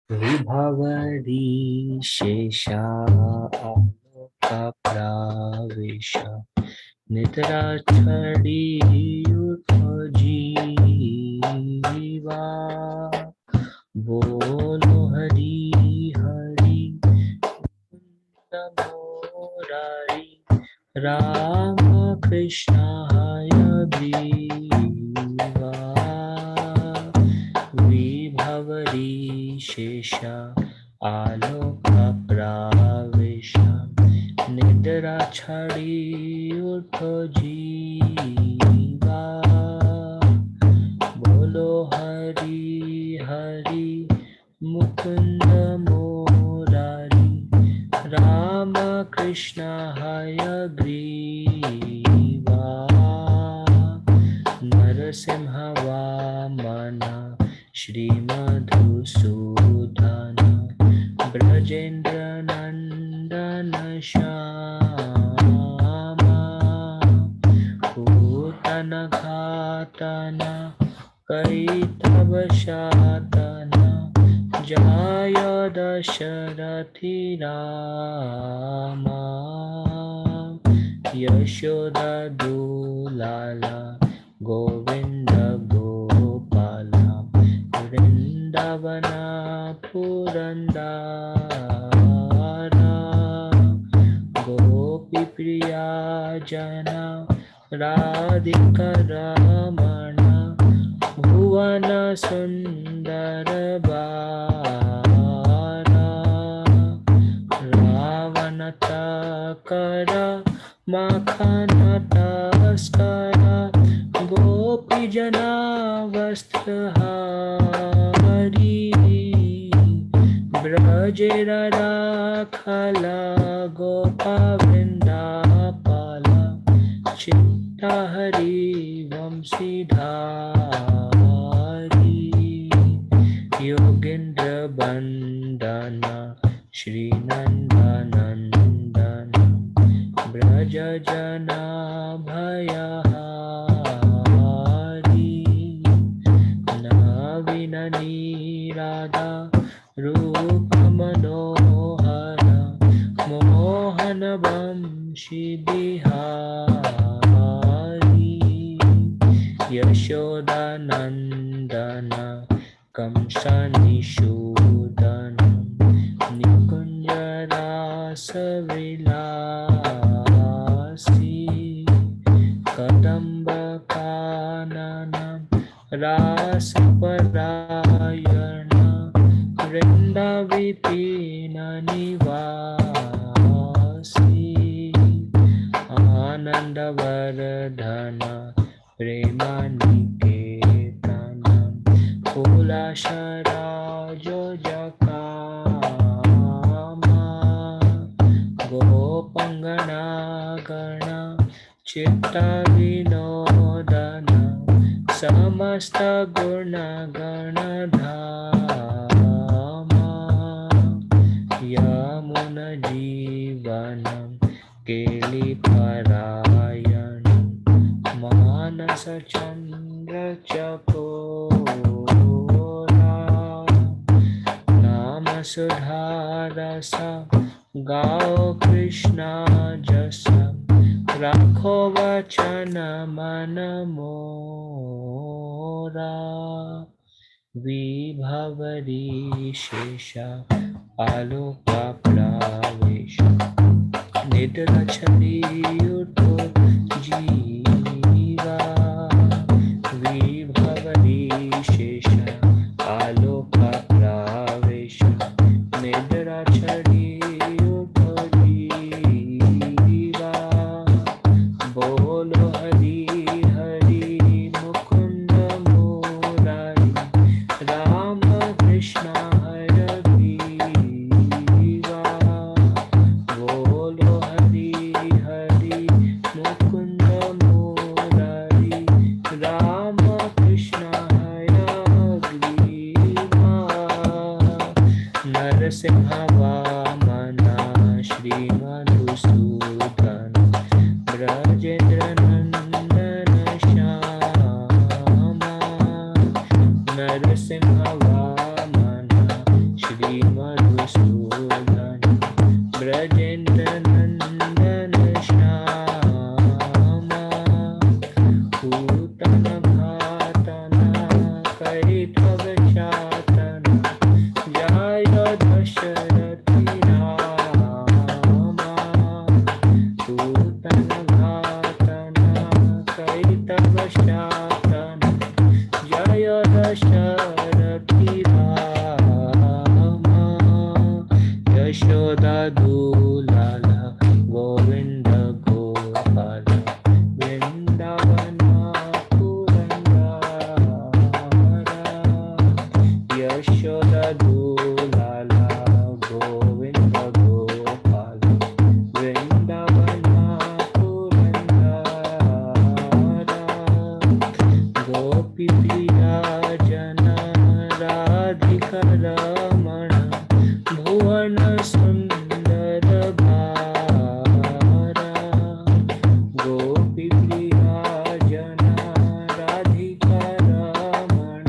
विभवरी शेषा प्रवेश निद्रा छड़ीयुत जीवा बोलो हरि हरि मुरारी राम कृष्ण हय ग्रीवा विभवरी शेषा आलोक प्रावेश निद्रा छड़ी उठो जीवा बोलो हरि हरि मुकुंद मुरारी राम कृष्ण हय ग्रीवा नरसिंह वामन श्रीमधुसूदन ब्रजेन्द्र नंदन श्यामा पूतन घातन कैतव शातन जय दशरथि रामा यशोदा दुलाला गोविंद गोपाला वृंदावना पुरंदारा गोपी प्रिया जना राधिका रमणा भुवन सुंदर बारा रावण तकर माखन तस्कर गोपी जना वस्त्रहारी ब्रजेर राखला गोपा वृंदापाला चित्ता हरि वंशीधारी योगेन्द्र बंदन श्री नंदनंदन ब्रज जना भयहारी नवीन नीराधा रूप मनोहर मोहन वंशी बिहारी यशोदा नंदन कंसनिषूदन निकुंज रास विलासी कदम्ब कानन रास परायण वृंद विपिन निवासी आनंद वर्धन प्रेमानिकेतन कुलाशराजो जकामा गोपंगनागण चित्त विनोदन समस्त गुणगण धामा यमुन जीवन केली परायण मानस चंद्र चकोरा नाम सुधारस गाओ कृष्णा जस राखो वचन मन मोरा विभवरी शेषा आलोक प्रावेश निद्रा छड़ी उठो जीवा विभवरी शेषा आलोक प्रावेश निद्रा छड़ी उठो जीवा बोलो हरि हरि मुकुंद मुरारी राम कृष्ण हय ग्रीवा बोलो हरि हरि मुकुंद मुरारी राम कृष्ण हय ग्रीवा नरसिंह वामन श्री मधुसूदन ब्रजेन्द्र नंदन श्यामा नरसिंह वामन श्री नंदन श्यामा पूतन घातना कैटभ शातन जय दशरथी रामा पूतन घातना कैटभ शातन जय दशरथी रामा यशोदा दूलाला गोविंद गोपाल वृंदावना पुरंदरा यशोदा दूलाला गोविंद गोपाल वृंदावना पुरंदरा गोपी प्रिया जना राधिका रमण भुवन सुंदर भारा गोपी प्रिया जना राधिका रमण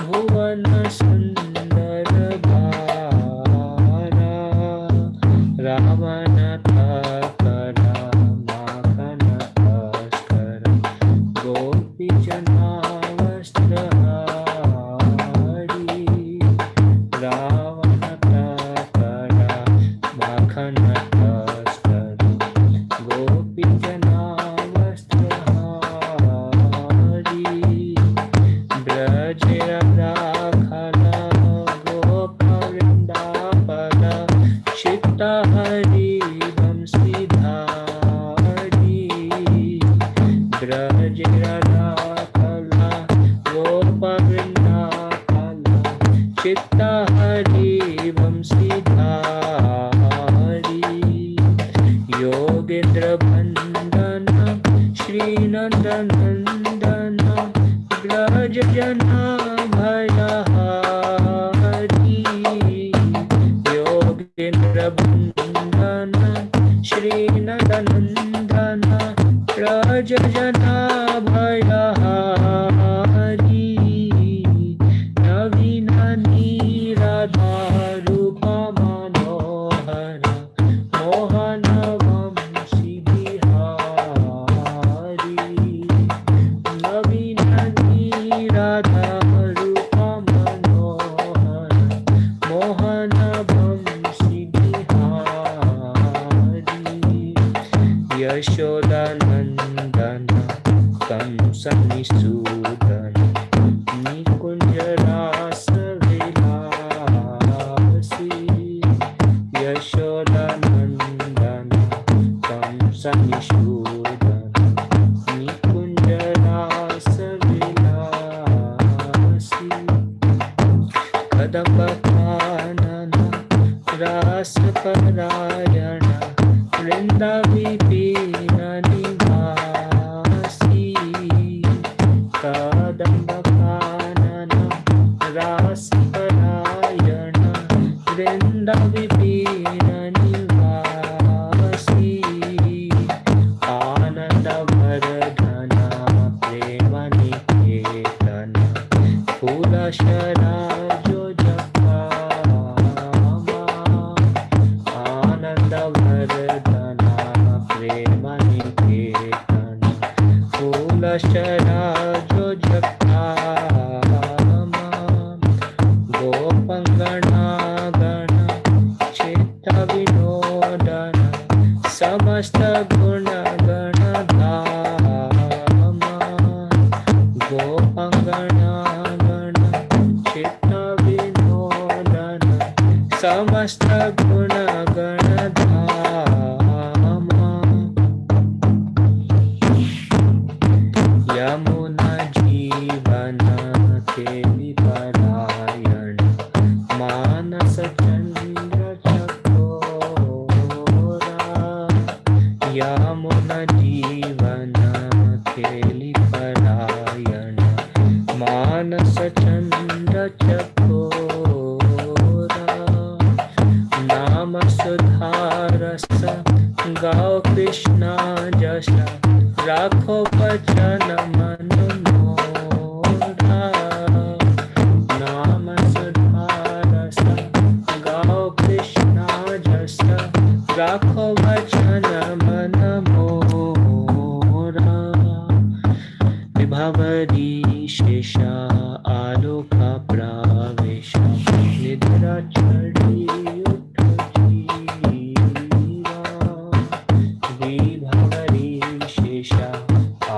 भुवन सुंदर भारा रावण तकर माखन तस्कर गोपी जना वस्त्रहारी रावण तकर माखन तस्कर गोपी जना वस्त्रहारी ब्रज राखल गोप वृंदावन चित्ता हरि वंशीधारी ब्रज राखल गोप वृंदावन चित्ता हरि वंशीधारी योगेंद्र वंदन श्री नंदनंदन ब्रज जना भयहारी योगेंद्र वंदन श्री नंदनंदन ब्रज जना भयहारी नवीन नीराधा रूप मनोहर मोहन वंशी बिहारी नवीन नीराधा रूप मनोहर मोहन वंशी बिहारी यशोदा नंदन कंस निसूदन निकुंज रास विलासी यशोदा नंदन कंस निसूदन निकुंज रास विलासी कदम्ब कानन रास परायण वृंदा विपिन निवासी कदम्ब कानन रास परायण वृंदा विपिन निवासी आनंद वर्धन प्रेम निकेतन फूल शराजो जपामा आनंद वर्धन प्रेम निकेतन फूल शराजो जपामा गोपंगना गण चित्त विनोदन समस्त गुण गण धामा गोपंगना गण चित्त विनोदन समस्त गुण गण धामा यमुना जीवन केली परायण मानस चंद्र चकोरा यमुना जीवन केली परायण मानस चंद्र चकोरा नाम सुधारस गाओ कृष्णा जस राखो वचन मन मोरा नाम सुधारस गाओ कृष्णा जस राखो भजन मन मोरा विभावरी शेषा आलोक प्रावेश निद्रा चढ़ी उठ जीवा विभावरी शेषा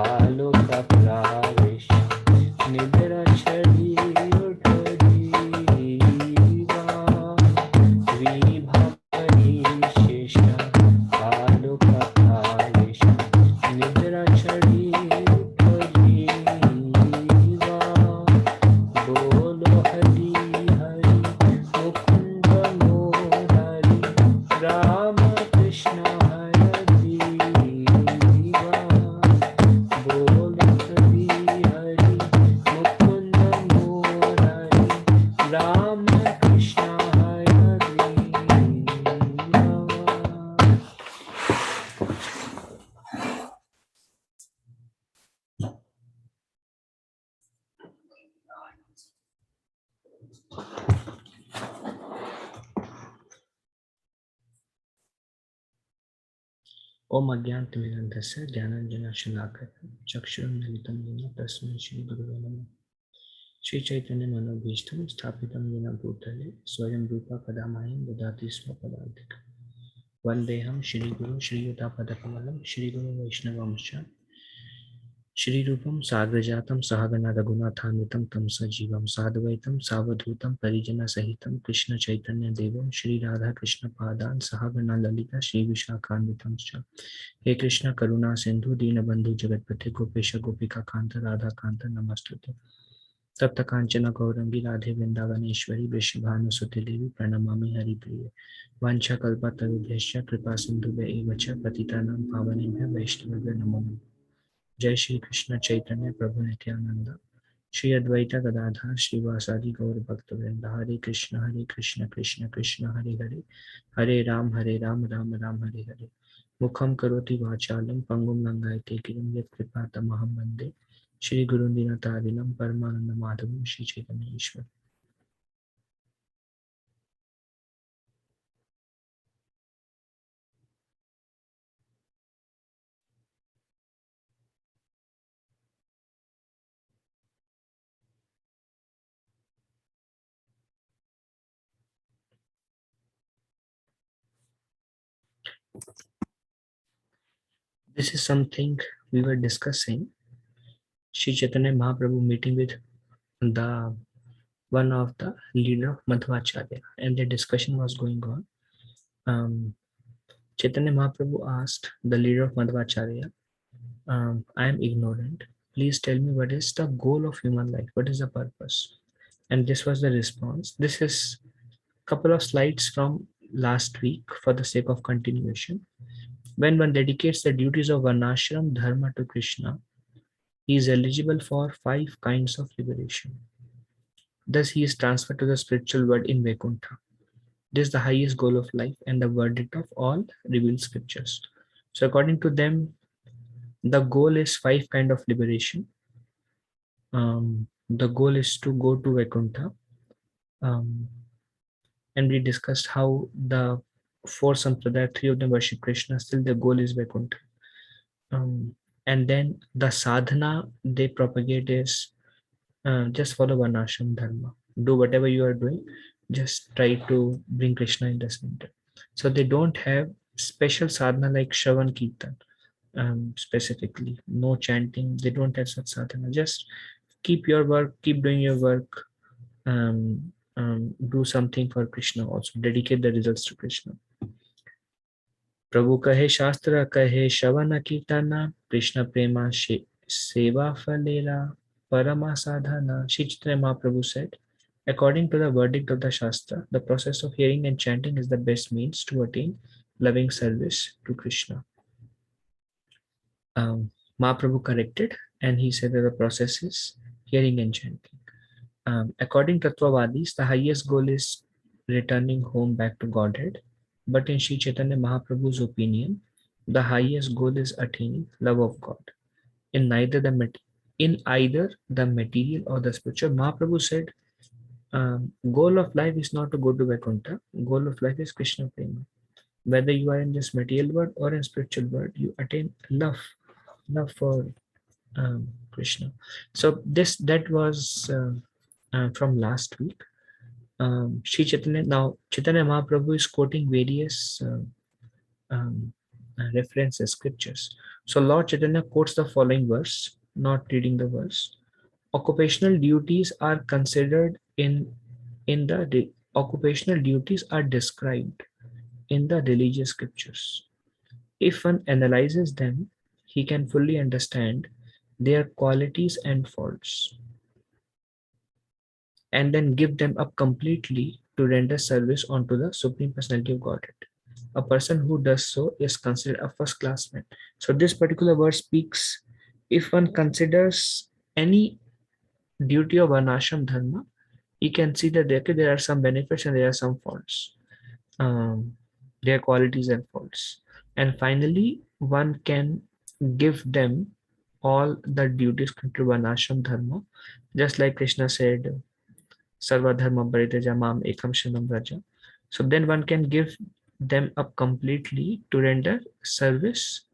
आलोक प्रावेश निद्रा चढ़ी उठ जीवा विभावरी शेषा आलोक प्रावेश निद्रा चढ़ी ओम अज्ञानतिमिरन्धस्य ज्ञानाञ्जनशलाकया चक्षुरुन्मिलितं येन तस्मै श्रीगुरवे नमः। श्रीचैतन्यमनोभीष्टं स्थापितं येन भूतले स्वयं रूपा कदा मह्यं ददाति स्म पदान्तिकम्। वन्देऽहं श्रीगुरुं श्रीयुतापदकमलं श्रीगुरुवैष्णवंश्च श्रीरूपं साग्रजातं सहगना रघुनाथान्वितं तं सजीवं साद्वैतं सावधूतं परिजनसहितं कृष्णचैतन्यदेवं श्रीराधाकृष्णपादान् सहगना ललिता श्रीविशाखान्वितं च। हे कृष्ण करुणा सिंधु दीनबंधु जगतपते गोपेश गोपिका कांत राधा कांत नमस्तुते। तप्त कांचन गौरंगी राधे वृंदावनेश्वरी वृषभानुसुते देवी प्रणमामि हरिप्रिये। वाञ्छाकल्पतरुभ्यश्च कृपा सिन्धुभ्य एव च पतितानां पावनेभ्यः वैष्णवेभ्यो नमो नमः। जय श्री कृष्ण चैतन्य प्रभु नित्यानंद श्री अद्वैत गदाधर श्रीवासादि गौर भक्तवृंद। हरे कृष्ण कृष्ण कृष्ण हरे हरे, हरे राम राम राम हरे हरे। मुखम करोति वाचालं पंगुं लंघयते गिरिं यत्कृपातमहं वन्दे श्री गुरुं दीनतारिणं परमानंद माधवं श्री चैतन्य ईश्वर। This is something we were discussing. Sri Chaitanya Mahaprabhu meeting with the one of the leader of Madhvacharya, and the discussion was going on. Chaitanya Mahaprabhu asked the leader of Madhvacharya, I am ignorant. Please tell me what is the goal of human life? What is the purpose? And this was the response. This is a couple of slides from last week for the sake of continuation. When one dedicates the duties of Varnashram Dharma to Krishna, he is eligible for 5 kinds of liberation. Thus, he is transferred to the spiritual world in Vaikuntha. This is the highest goal of life and the verdict of all revealed scriptures. So according to them, the goal is 5 kind of liberation. The goal is to go to Vaikuntha. And we discussed how the 4 sampradaya, 3 of them worship Krishna, still the goal is Vaikuntha. And then the sadhana they propagate is just follow Varnashram Dharma. Do whatever you are doing, just try to bring Krishna in the center. So they don't have special sadhana like Shravan Kirtan, specifically. No chanting, they don't have such sadhana. Just keep your work, keep doing your work, do something for Krishna also. Dedicate the results to Krishna. प्रभु कहे शास्त्र कहे श्रवण कीर्तन कृष्ण प्रेमा सेवा Phulera parama sadhana. Sri Chaitanya Mahaprabhu said, according to the verdict of the Shastra, the process of hearing and chanting is the best means to attain loving service to Krishna. Mahaprabhu corrected and he said that the process is hearing and chanting. According to Tattvavadis, the highest goal is returning home back to Godhead. But in Sri Chaitanya Mahaprabhu's opinion, the highest goal is attaining love of God. In either the material or the spiritual. Mahaprabhu said, goal of life is not to go to Vaikuntha. Goal of life is Krishna Prema. whether you are in this material world or in spiritual world, you attain love for Krishna. So that was from last week. Sri Chaitanya, now Chaitanya Mahaprabhu is quoting various references, scriptures. So Lord Chaitanya quotes the following verse, not reading the verse. Occupational duties are considered in the occupational duties are described in the religious scriptures. If one analyzes them, he can fully understand their qualities and faults, and then give them up completely to render service unto the Supreme Personality of Godhead. A person who does so is considered a first class man. So, this particular verse speaks if one considers any duty of Varnashram Dharma, you can see that there are some benefits and there are some faults, their qualities and faults. And finally, one can give them all the duties to Varnashram Dharma, just like Krishna said, Sarva Dharma Paritaja Mam Ekam Shanam Vraja. So then one can give them up completely to render service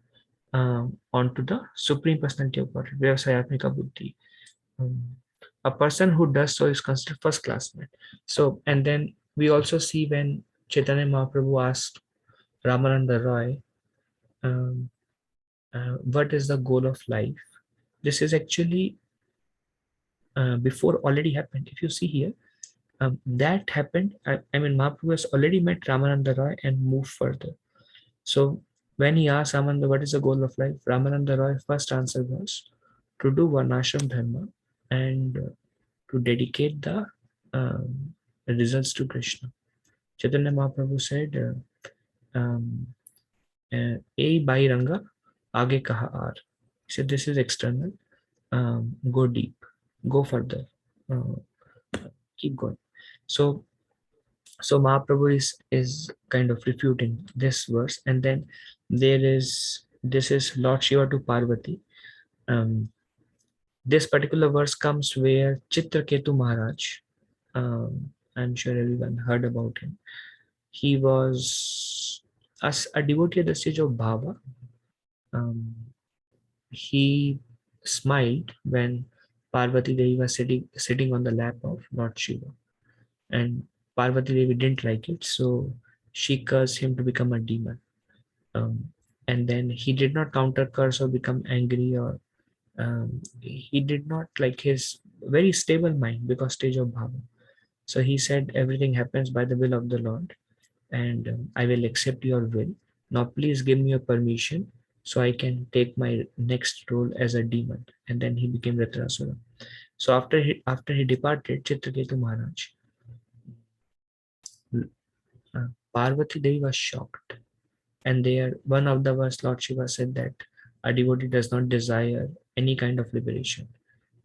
onto the Supreme Personality of God, Vyavasayatmika Buddhi. Um, a person who does so is considered first class man. So, and then we also see when Chaitanya Mahaprabhu asked Ramananda Roy, um, what is the goal of life? This is actually before already happened. If you see here, that happened. I mean, Mahaprabhu has already met Ramananda Roy and moved further. So when he asked Ramananda, what is the goal of life? Ramananda Roy first answer was to do Varnashram Dharma and to dedicate the results to Krishna. Chaitanya Mahaprabhu said, by Ranga, aage kaha aar. He said, this is external. Go deep, go further, uh, keep going. So Mahaprabhu is kind of refuting this verse, and then this is Lord Shiva to Parvati. Um, this particular verse comes where Chitraketu Maharaj, I'm sure everyone heard about him. He was a devotee at the stage of Bhava. Um, he smiled when Parvati Devi was sitting on the lap of Lord Shiva, and Parvati Devi didn't like it, so she cursed him to become a demon. And then he did not counter curse or become angry, or he did not like his very stable mind because stage of bhava. So he said everything happens by the will of the Lord, and I will accept your will. Now please give me your permission so I can take my next role as a demon. And then he became Ritrasura. So after he departed, Chitraketu Maharaj, Parvati Devi was shocked. And there, one of the verse, Lord Shiva said that a devotee does not desire any kind of liberation.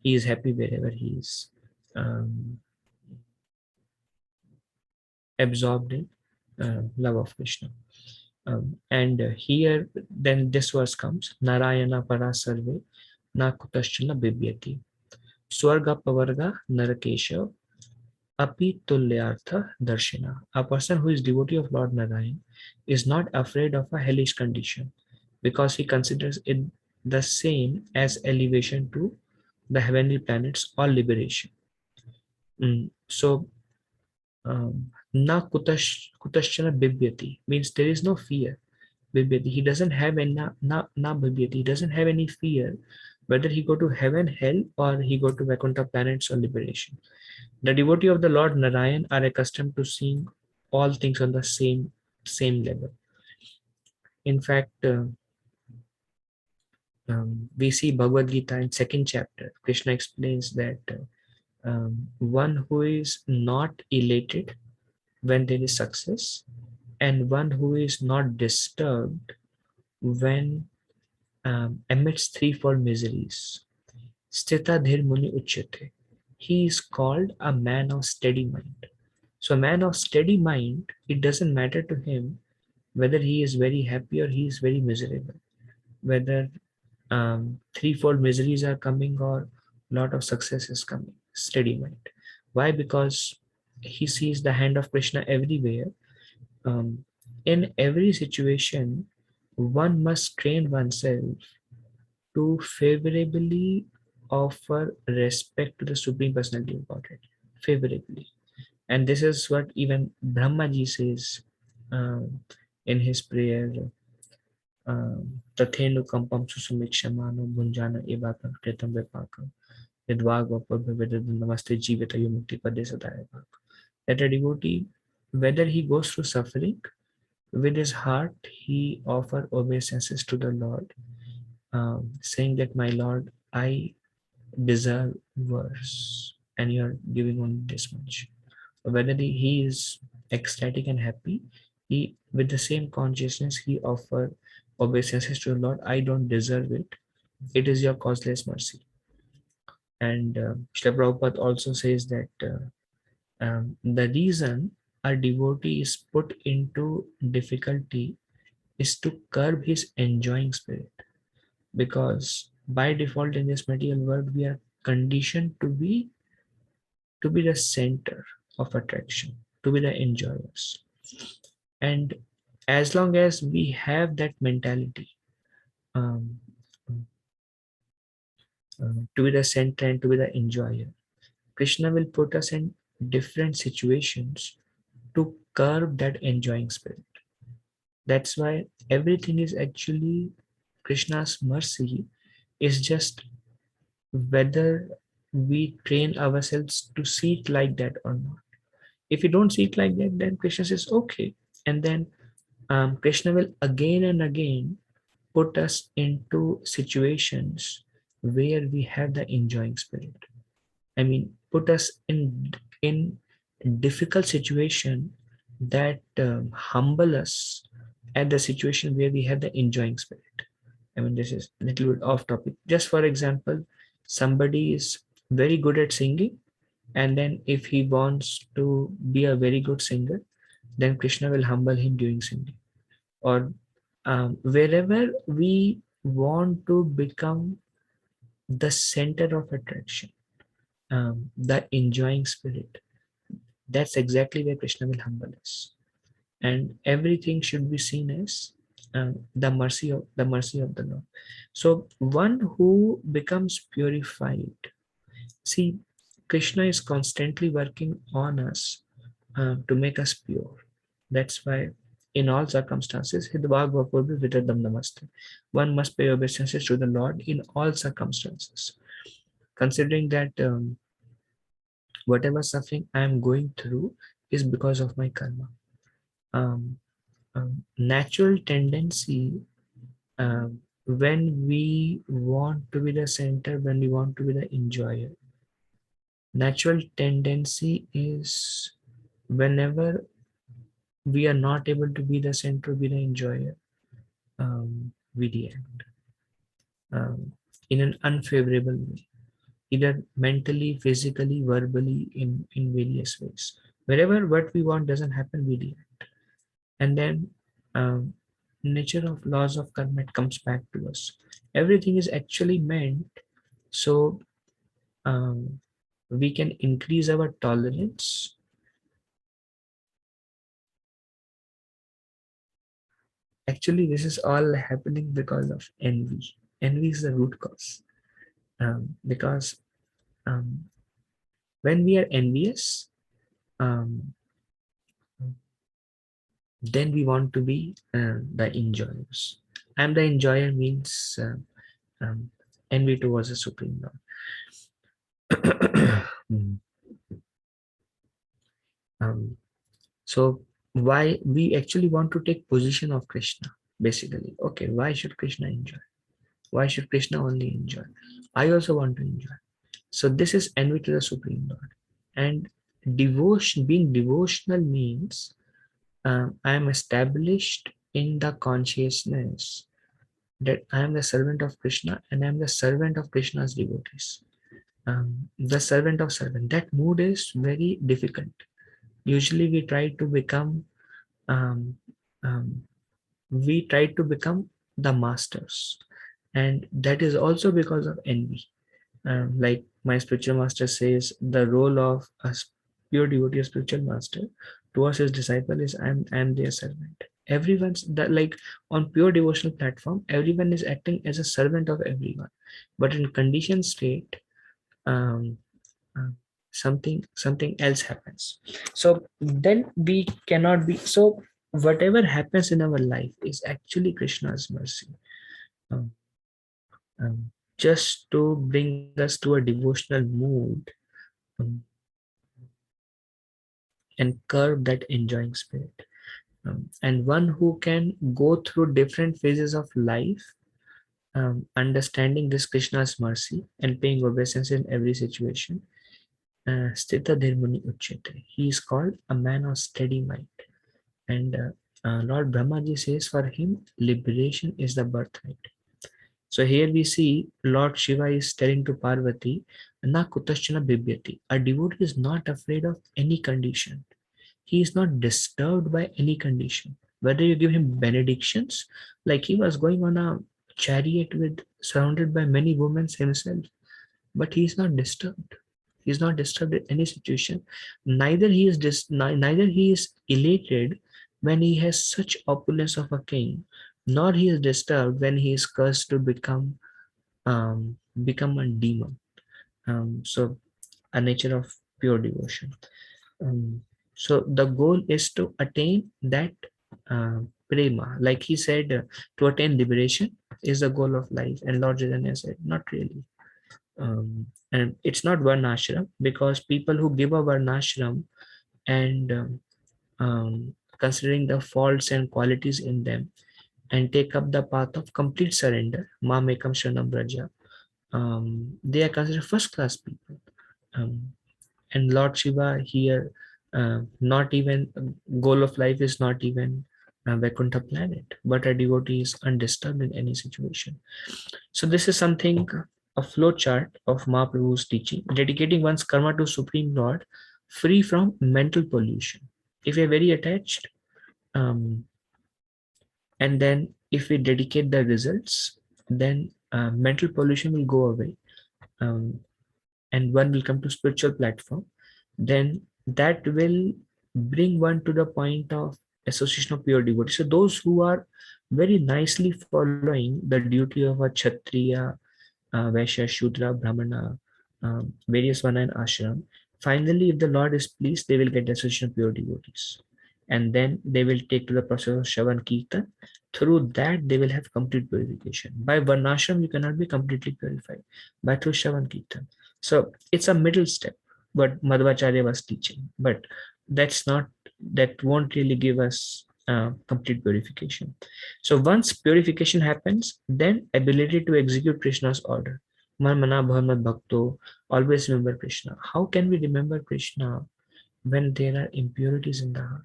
He is happy wherever he is absorbed in love of Krishna. And here, then this verse comes, Narayana para sarve na kutaschana bibyati. Swarga pavarga narakesha api tulyartha darshina. A person who is devotee of Lord Narayan is not afraid of a hellish condition because he considers it the same as elevation to the heavenly planets or liberation. So, na kutaschana bibyati means there is no fear. Bibyati, he doesn't have any na bibyati, he doesn't have any fear whether he go to heaven, hell, or he go to Vaikuntha planets or liberation. The devotee of the Lord Narayan are accustomed to seeing all things on the same level. In fact, we see Bhagavad Gita in second chapter. Krishna explains that one who is not elated when there is success, and one who is not disturbed when amidst threefold miseries. Sthita dhir muni uchyate. He is called a man of steady mind. So, a man of steady mind, it doesn't matter to him whether he is very happy or he is very miserable, whether threefold miseries are coming or lot of success is coming. Steady mind. Why? Because he sees the hand of Krishna everywhere. Um, In every situation, one must train oneself to favorably offer respect to the Supreme Personality of Godhead. Favorably. And this is what even Brahmaji says in his prayer. Tathenu kampam susumikshamano bhunjana evakam kritam vipakam yadvagvapabhavedad namaste jivita yumukti pade sadaya bhak. That a devotee, whether he goes through suffering, with his heart he offer obeisances to the Lord, saying that my Lord, I deserve worse, and you are giving only this much. Whether he is ecstatic and happy, he with the same consciousness he offer obeisances to the Lord. I don't deserve it. It is your causeless mercy. And Srila Prabhupada also says that the reason a devotee is put into difficulty is to curb his enjoying spirit, because by default in this material world we are conditioned to be the center of attraction, to be the enjoyers. And as long as we have that mentality, um, to be the center and to be the enjoyer, Krishna will put us in different situations to curb that enjoying spirit. That's why everything is actually Krishna's mercy, is just whether we train ourselves to see it like that or not. If we don't see it like that, then Krishna says, okay. And then Krishna will again and again put us into situations where we have the enjoying spirit. I mean, put us in difficult situation that humble us at the situation where we have the enjoying spirit. I mean, this is a little bit off topic. Just for example, somebody is very good at singing, and then if he wants to be a very good singer, then Krishna will humble him during singing. Or wherever we want to become the center of attraction, the enjoying spirit, that's exactly where Krishna will humble us. And everything should be seen as the mercy of the Lord. So one who becomes purified, see, Krishna is constantly working on us to make us pure. That's why in all circumstances, namaste. One must pay obeisances to the Lord in all circumstances. Considering that whatever suffering I am going through is because of my karma. Um, Natural tendency, when we want to be the center, when we want to be the enjoyer, natural tendency is whenever we are not able to be the center, be the enjoyer, we react in an unfavorable way, either mentally, physically, verbally, in various ways. Wherever what we want doesn't happen, we react. And then um, nature of laws of karma, it comes back to us. Everything is actually meant so um, we can increase our tolerance. Actually, this is all happening because of envy. Envy is the root cause. Because um, when we are envious, um, then we want to be the enjoyers. And the enjoyer means um, envy towards the Supreme Lord. Mm. um, so why we actually want to take position of Krishna, basically. Okay, why should Krishna enjoy? Why should Krishna only enjoy? I also want to enjoy. So this is envy to the Supreme Lord. And devotion, being devotional means I am established in the consciousness that I am the servant of Krishna and I am the servant of Krishna's devotees. The servant of servant. That mood is very difficult. Usually um, um, we try to become the masters, and that is also because of envy. Like my spiritual master says, the role of a pure devotee, a spiritual master, towards his disciple is I'm their servant. Everyone's that, like, on pure devotional platform, everyone is acting as a servant of everyone. But in conditioned state, um, uh, something else happens. So then we cannot be so. Whatever happens in our life is actually Krishna's mercy, um, just to bring us to a devotional mood, um, and curb that enjoying spirit. And one who can go through different phases of life, understanding this Krishna's mercy and paying obeisance in every situation. Sthita Dhirmuni Uchyate. He is called a man of steady mind. And Lord Brahmaji says for him, liberation is the birthright. So here we see Lord Shiva is telling to Parvati, Na kutaschana bibhyati. A devotee is not afraid of any condition. He is not disturbed by any condition. Whether you give him benedictions, like he was going on a chariot with surrounded by many women himself, but he is not disturbed. He is not disturbed in any situation. Neither he is elated when he has such opulence of a king, nor he is disturbed when he is cursed to become a demon. So a nature of pure devotion. Um, so the goal is to attain that prema. Like he said, to attain liberation is the goal of life. And Lord Chaitanya said, not really. And it's not varnashram, because people who give a varnashram and considering the faults and qualities in them and take up the path of complete surrender, Mamekam Sharanam Braja, they are considered first class people. Um, and Lord Shiva here, not even goal of life is not even Vaikuntha planet, but a devotee is undisturbed in any situation. So this is something, a flow chart of Mahaprabhu's teaching, dedicating one's karma to Supreme Lord, free from mental pollution. If we are very attached, um, and then if we dedicate the results, then mental pollution will go away, um, and one will come to spiritual platform. Then that will bring one to the point of association of pure devotees. So those who are very nicely following the duty of a Kshatriya, Vaishya, Shudra, Brahmana, various Varna and ashram. Finally, if the Lord is pleased, they will get the association of pure devotees. And then they will take to the process of Shravan Kirtan. Through that, they will have complete purification. By Varnashram, you cannot be completely purified. By through Shravan Kirtan. So it's a middle step, what Madhvacharya was teaching. But that's not, that won't really give us complete purification. So once purification happens, then ability to execute Krishna's order. Man mana bhavat bhakto, always remember Krishna. How can we remember Krishna when there are impurities in the heart?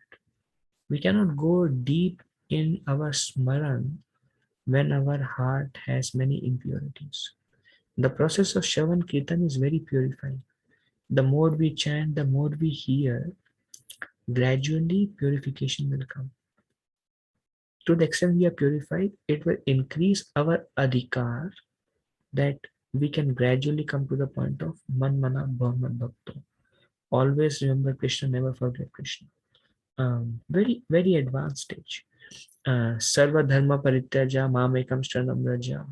We cannot go deep in our smaran when our heart has many impurities. The process of Shravan Kirtan is very purifying. The more we chant, the more we hear, gradually purification will come. To the extent we are purified, it will increase our adhikar, that we can gradually come to the point of man mana bhavat bhakto. Always remember Krishna, never forget Krishna. Very, very advanced stage. Sarva dharma parityaja mamekam sharanam vraja.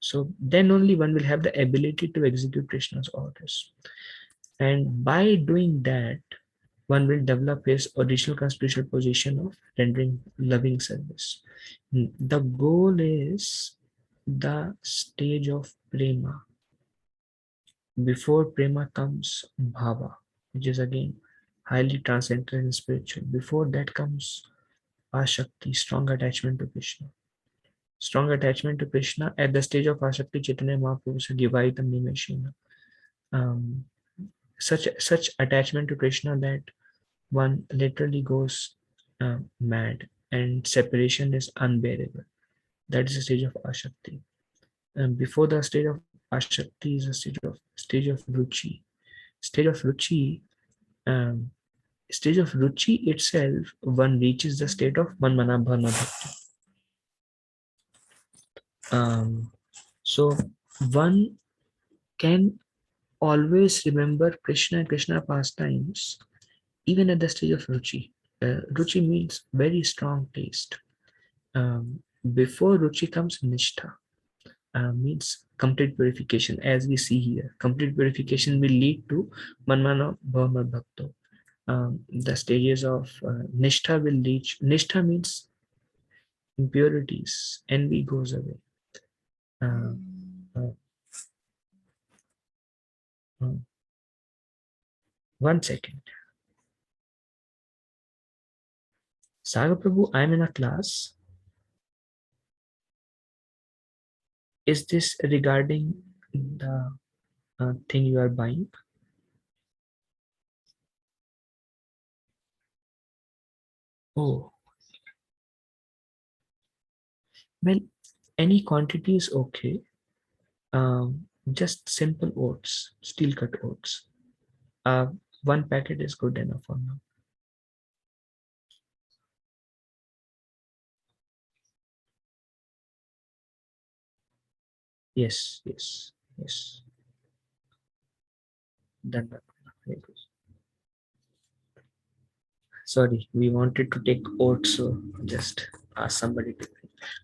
So then only one will have the ability to execute Krishna's orders. And by doing that, one will develop his original constitutional position of rendering loving service. The goal is the stage of prema. Before prema comes bhava, which is again highly transcendental and spiritual. Before that comes ashakti, strong attachment to Krishna. Strong attachment to Krishna at the stage of ashakti, Chaitanya Mahaprabhu said, Divaitam Nimeshina. Um, such attachment to Krishna that one literally goes mad, and separation is unbearable. That is the stage of ashakti. And before the stage of ashakti is a stage of ruchi. Stage of ruchi, um, stage of ruchi itself, one reaches the state of manmana bhana bhakti. So one can always remember Krishna and Krishna pastimes even at the stage of ruchi. Ruchi means very strong taste. Before Ruchi comes Nishtha, means complete purification. As we see here, complete purification will lead to Manmana Bhava Bhakto. The stages of Nishtha will reach. Nishtha means impurities, envy goes away. Uh, uh, uh, 1 second. Saga Prabhu, I'm in a class. Is this regarding the thing you are buying? Oh, well, any quantity is okay. Just simple oats, steel cut oats. Uh, 1 packet is good enough for now. Yes, yes, yes. Done. Very good. Sorry, we wanted to take oats, so just ask somebody to.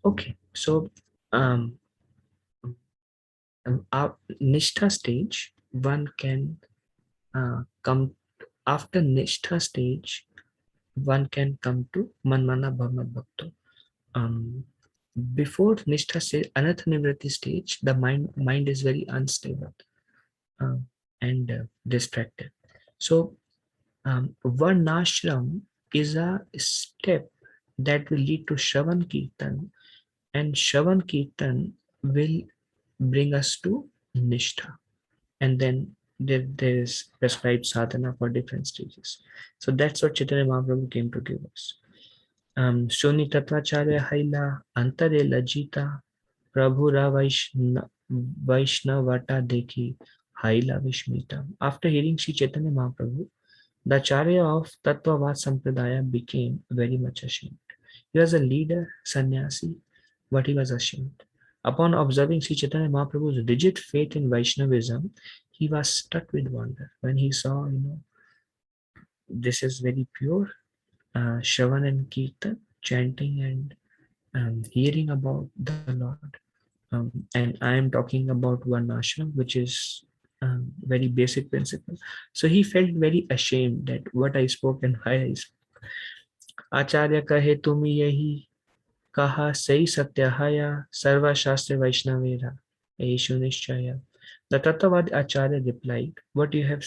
Okay, so um, our Nishtha stage, one can come after Nishtha stage, one can come to Manmana Bhava Bhakto. Um, Before Nishtha stage, Anatha Nivrati stage, the mind is very unstable uh, and distracted. So Varnashram is a step that will lead to Shravan Kirtan, and Shravan Kirtan will bring us to Nishtha. And then there is prescribed sadhana for different stages. So that's what Chaitanya Mahaprabhu came to give us. Shoni Tatvacharya Haila Antare Lajita Prabhura Vaishnavata Dekhi Haila Vishmita. After hearing Sri Chaitanya Mahaprabhu, the Acharya of Tattvavad Sampradaya became very much ashamed. He was a leader, sannyasi, but he was ashamed. Upon observing Sri Chaitanya Mahaprabhu's rigid faith in Vaishnavism, he was struck with wonder when he saw, this is very pure, Shravan and Kirtan, chanting and hearing about the Lord. And I am talking about one ashram, which is very basic principle. So he felt very ashamed that what I spoke and why I spoke. आचार्य कहे तुम यही कहा सही सत्य है या सर्वशास्त्र वैष्णवेरा यीशु निश्चय. The Tattvad Acharya replied, what you have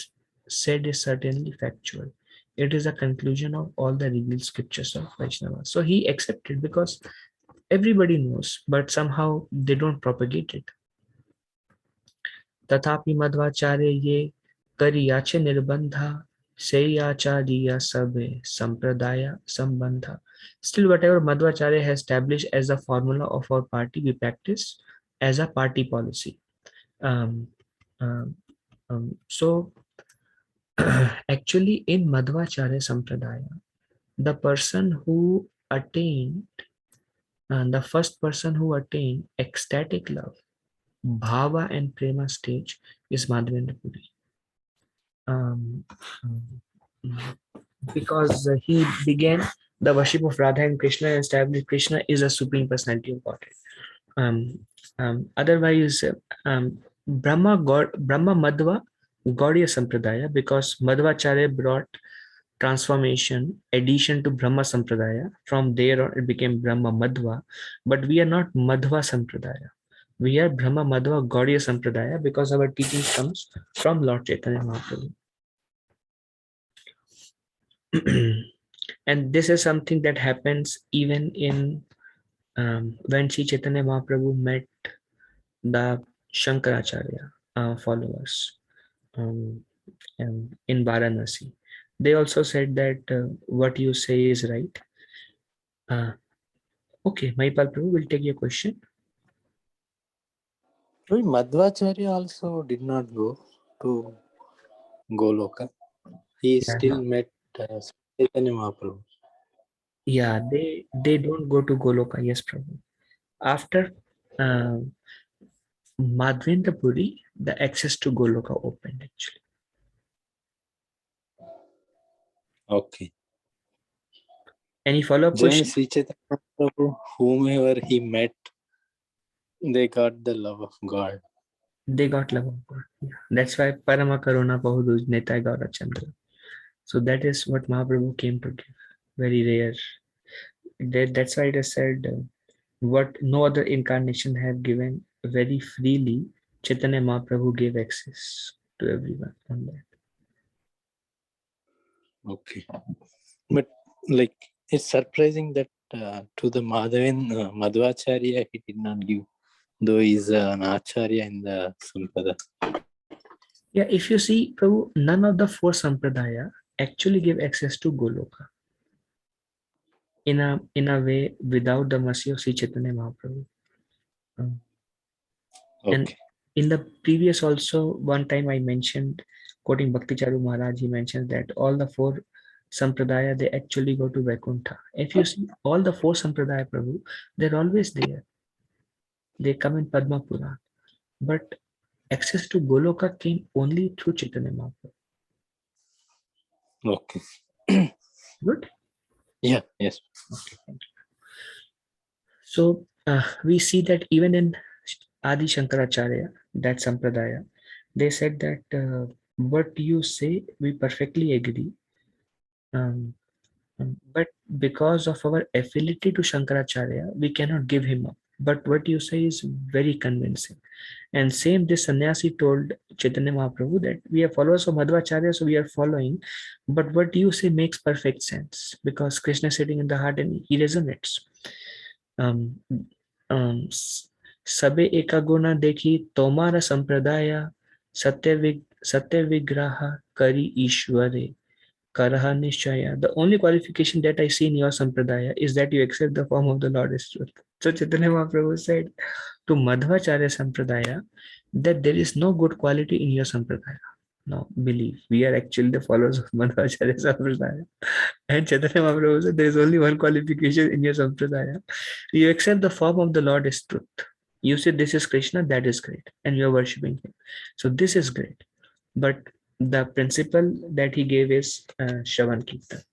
said is certainly factual. It is a conclusion of all the revealed scriptures of Vaishnava. So he accepted because everybody knows, but somehow they don't propagate it. तथापि मध्वाचार्य ये करियाचे निर्बंधा Seyacharya Sabe Sampradaya Sambandha. Still, whatever Madhvacharya has established as a formula of our party, we practice as a party policy. Um, um, so, actually, in Madhvacharya Sampradaya, the person who attained, the first person who attained ecstatic love, bhava and prema stage is Madhavendra Puri. Um, because he began the worship of Radha and Krishna and established Krishna is a supreme personality of Godhead. Otherwise, Brahma Madhva Gaudiya Sampradaya, because Madhvacharya brought transformation, addition to Brahma Sampradaya. From there on, it became Brahma Madhva, but we are not Madhva Sampradaya. We are Brahma Madhva Gaudiya Sampradaya because our teaching comes from Lord Chaitanya Mahaprabhu. And this is something that happens even in when Sri Chaitanya Mahaprabhu met the Shankaracharya followers um, in Varanasi. They also said that what you say is right. Uh, okay, Maipal Prabhu will take your question. Madhvacharya also did not go to Goloka. He still met Chaitanya Mahaprabhu. Yeah, they don't go to Goloka. Yes, Prabhu. After uh, Madhvendra Puri, the access to Goloka opened actually. Okay. Any follow-up Then question? Sri Chaitanya Prabhu, whomever he met, they got the love of God. They got love of God. Yeah. That's why Parama Karuna Pahuduj Netai Gaura Chandra. So that is what Mahaprabhu came to give. Very rare. That's why it is said, what no other incarnation have given very freely, Chaitanya Mahaprabhu gave access to everyone on that. Okay. But like, it's surprising that to the Madhvacharya, he did not give, though he's an Acharya in the Sampada. Yeah, if you see, Prabhu, none of the four Sampradaya actually give access to Goloka in a way without the mercy of Sri Chaitanya Mahaprabhu. Um, And Okay. in the previous also, one time I mentioned, quoting Bhakti Charu Maharaj, he mentioned that all the four Sampradaya, they actually go to Vaikuntha. If you see all the four Sampradaya Prabhu, they're always there. They come in Padma Purana. But access to Goloka came only through Chaitanya Mahaprabhu. Okay. Good? Yeah. Yes. Okay, thank you. So we see that even in Adi Shankaracharya, that Sampradaya, they said that what you say, we perfectly agree. Um, but because of our affinity to Shankaracharya, we cannot give him up. But what you say is very convincing. And same this sannyasi told Chaitanya Mahaprabhu that we are followers of Madhvacharya, so we are following. But what you say makes perfect sense because Krishna is sitting in the heart and he resonates. Um, सबे एका गुना देखी तोमारा संप्रदाय सत्य विग्रह करी ईश्वरे Karaha Nishchaya. The only qualification that I see in your Sampradaya is that you accept the form of the Lord as truth. So Chaitanya Mahaprabhu said to Madhvacharya Sampradaya that there is no good quality in your Sampradaya. No, believe. We are actually the followers of Madhvacharya Sampradaya. And Chaitanya Mahaprabhu said there is only one qualification in your Sampradaya. You accept the form of the Lord as truth. You say this is Krishna, that is great. And you are worshipping him. So this is great. But the principle that he gave is Shravan Kirtan.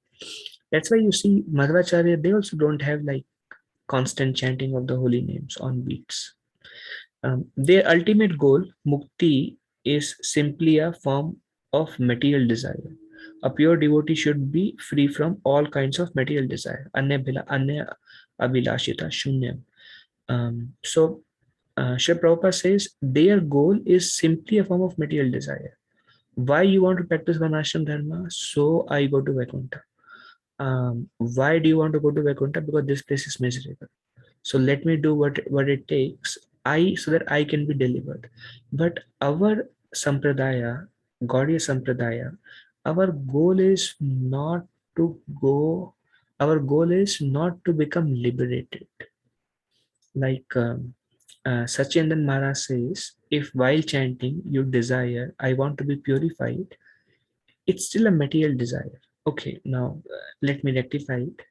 That's why you see Madhvacharya, they also don't have like constant chanting of the holy names on beats. Their ultimate goal, mukti, is simply a form of material desire. A pure devotee should be free from all kinds of material desire. Anya abhilashita shunyam. Srila Prabhupada says their goal is simply a form of material desire. Why you want to practice Varnashram Dharma? So I go to Vaikuntha. Why do you want to go to Vaikuntha? Because this place is miserable. So let me do what it takes. So that I can be delivered. But our sampradaya, Gaudiya sampradaya, our goal is not to go. Our goal is not to become liberated. Like Sachindan Maharaj says, if while chanting you desire, I want to be purified, it's still a material desire. Okay, now let me rectify it.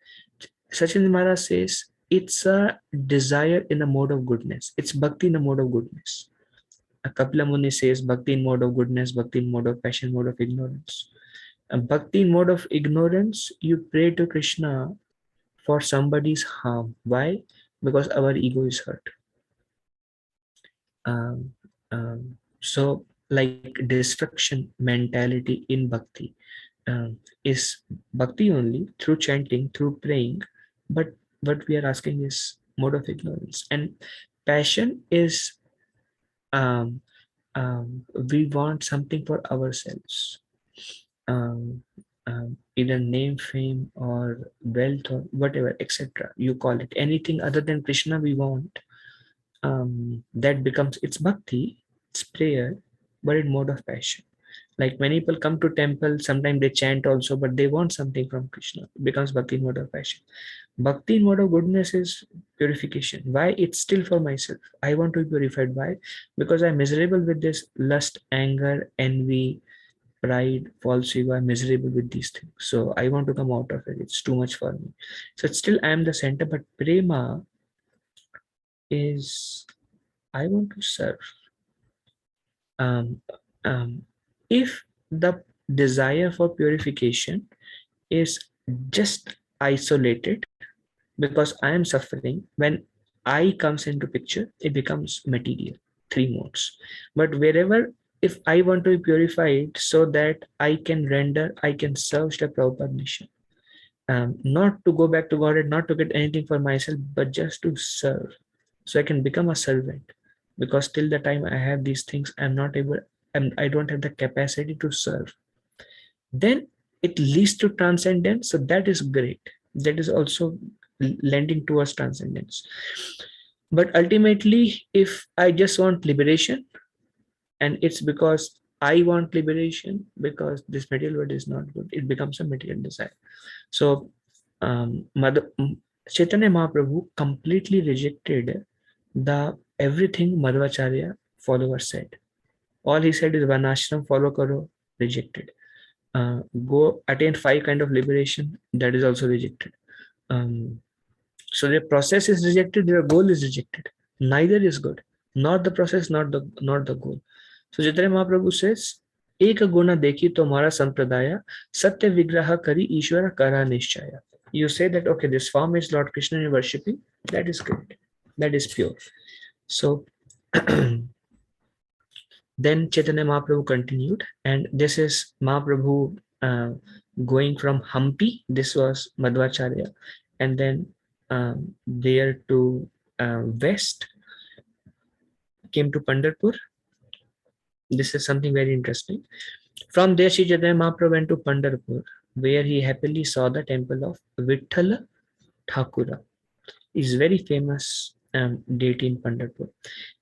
Sachin Maharaj says it's a desire in a mode of goodness. It's bhakti in a mode of goodness. A Kapila Muni says bhakti in mode of goodness, bhakti in mode of passion, mode of ignorance. A bhakti in mode of ignorance, you pray to Krishna for somebody's harm. Why? Because our ego is hurt. Um, so, like destruction mentality in bhakti is bhakti only through chanting, through praying, but what we are asking is mode of ignorance. And passion is um, we want something for ourselves, um, either name, fame, or wealth, or whatever, etc. You call it anything other than Krishna. We want that becomes it's bhakti, it's prayer, but in mode of passion. Like many people come to temple, sometimes they chant also, but they want something from Krishna. It becomes bhakti in mode of passion. Bhakti in mode of goodness is purification. Why? It's still for myself. I want to be purified. Why? Because I'm miserable with this lust, anger, envy, pride, false ego. I'm miserable with these things. So I want to come out of it. It's too much for me. So it's still I'm the center, but prema is I want to serve. Um, um, if the desire for purification is just isolated because I am suffering. When I comes into picture, it becomes material, three modes. But wherever, if I want to be purified so that I can render, I can serve Shri Prabhupada mission. Not to go back to Godhead, not to get anything for myself, but just to serve. So I can become a servant. Because till the time I have these things, I'm not able, I don't have the capacity to serve. Then it leads to transcendence. So that is great. That is also lending towards transcendence. But ultimately, if I just want liberation, and it's because I want liberation, because this material world is not good, it becomes a material desire. So Mother Chaitanya Mahaprabhu completely rejected the everything Madhvacharya followers said. All he said is Varnashram follow karo, rejected. Go attain five kind of liberation, that is also rejected. Um, so their process is rejected, their goal is rejected. Neither is good. Not the process, not the goal. So Chaitanya Mahaprabhu says, एक गुण देखी तुम्हारा संप्रदाय सत्य विग्रह करी ईश्वर करा निश्चय. You say that okay, this form is Lord Krishna you're worshipping, that is great, that is pure. So then Chaitanya Mahaprabhu continued, and this is Mahaprabhu going from Hampi, this was Madhvacharya, and then there to west, came to Pandharpur. This is something very interesting. From there, Sri Chaitanya Mahaprabhu went to Pandharpur, where he happily saw the temple of Vithala Thakura. Is very famous deity in Pandharpur.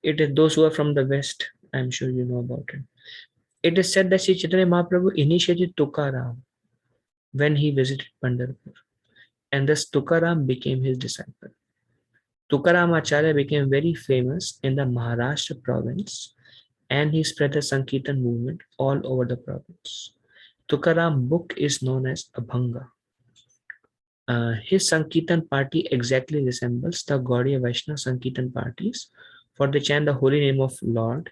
It is those who are from the west, I'm sure you know about it. It is said that Sri Chaitanya Mahaprabhu initiated Tukaram when he visited Pandharpur, and thus Tukaram became his disciple. Tukaram Acharya became very famous in the Maharashtra province, and he spread the Sankirtan movement all over the province. Tukaram book is known as Abhanga. His Sankirtan party exactly resembles the Gaudiya Vaishnava Sankirtan parties, for they chant the holy name of Lord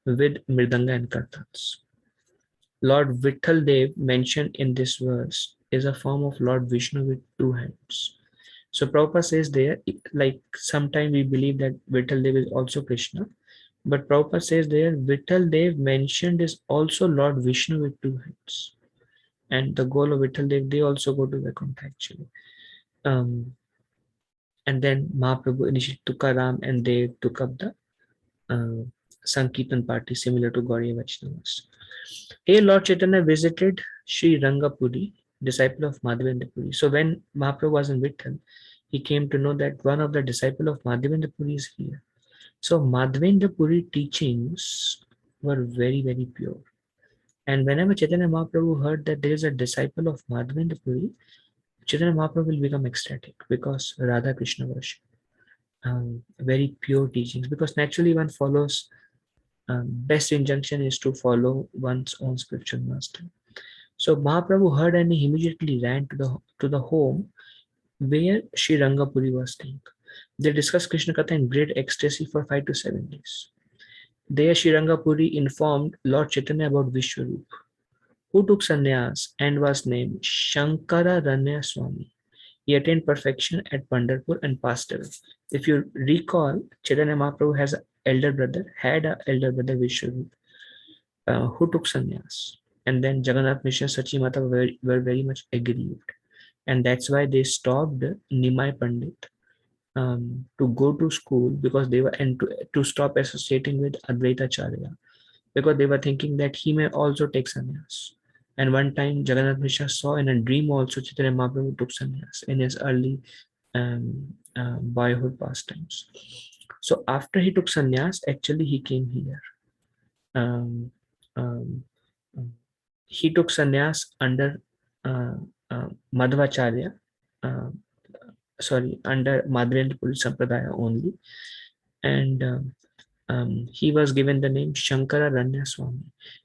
with Mridanga and Kartals. Lord Vitthal Dev mentioned in this verse is a form of Lord Vishnu with two hands. So Prabhupada says there, like sometimes we believe that Vitthal Dev is also Krishna, but Prabhupada says there, Vitthal Dev mentioned is also Lord Vishnu with two hands. And the goal of Vitthal Dev, they also go to Vaikuntha actually. And then Mahaprabhu initiated Tukaram, and they took up the Sankirtan party similar to Gaudiya Vaishnavas. Here Lord Chaitanya visited Sri Rangapuri, disciple of Madhavendra Puri. So when Mahaprabhu was in Vitthal, he came to know that one of the disciple of Madhavendra Puri is here. So Madhavendra Puri teachings were very, very pure. And whenever Chaitanya Mahaprabhu heard that there is a disciple of Madhavendra Puri, Chaitanya Mahaprabhu will become ecstatic because Radha Krishna worship. Very pure teachings, because naturally one follows, best injunction is to follow one's own spiritual master. So Mahaprabhu heard and he immediately ran to the home where Sri Rangapuri was staying. They discussed Krishna Katha in great ecstasy for 5 to 7 days. There Sri Rangapuri informed Lord Chaitanya about Vishwarup, who took sannyas and was named Shankara Ranya Swami. He attained perfection at Pandharpur and passed away. If you recall, Chaitanya Mahaprabhu had an elder brother Vishwarup, who took sannyas. And then Jagannath Mishra, Sachi Mata were very much aggrieved. And that's why they stopped Nimai Pandit to go to school, because they were, and to stop associating with Advaita Charya, because they were thinking that he may also take sannyas. And one time Jagannath Mishra saw in a dream also Chaitanya Mahaprabhu took sannyas in his early boyhood pastimes. So after he took sannyas, actually he came here. Um, um, he took sannyas under uh, Madhvacharya, uh, under Madhavendra Puri Sampradaya only. And he was given the name Shankara Ranya Swami.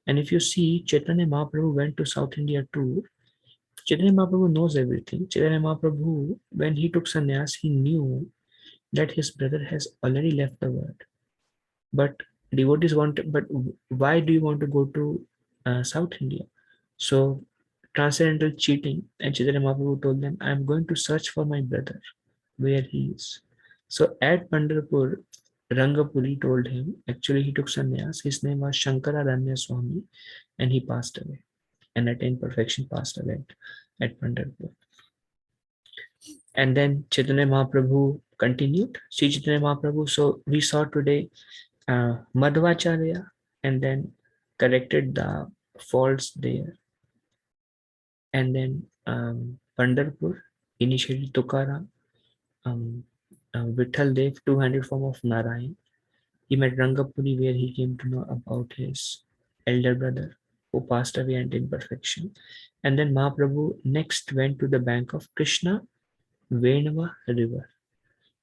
And if you see, Chaitanya Mahaprabhu went to South India tour. Chaitanya Mahaprabhu knows everything. Chaitanya Mahaprabhu, when he took sannyas, he knew that his brother has already left the world. But devotees want, but why do you want to go to South India? So transcendental cheating. And Chaitanya Mahaprabhu told them, I am going to search for my brother, where he is. So at Pandharpur, Rangapuri told him, actually he took sannyas, his name was Shankararanya Swami, and he passed away and attained perfection, passed away at Pandharpur. And then Chaitanya Mahaprabhu continued, Sri Chaitanya Mahaprabhu. So we saw today Madhvacharya, and then corrected the faults there. And then Pandharpur, initially Tukaram, Vitthal Dev, two-handed form of Narayan. He met Rangapuri, where he came to know about his elder brother who passed away and in perfection. And then Mahaprabhu next went to the bank of Krishna Venava river,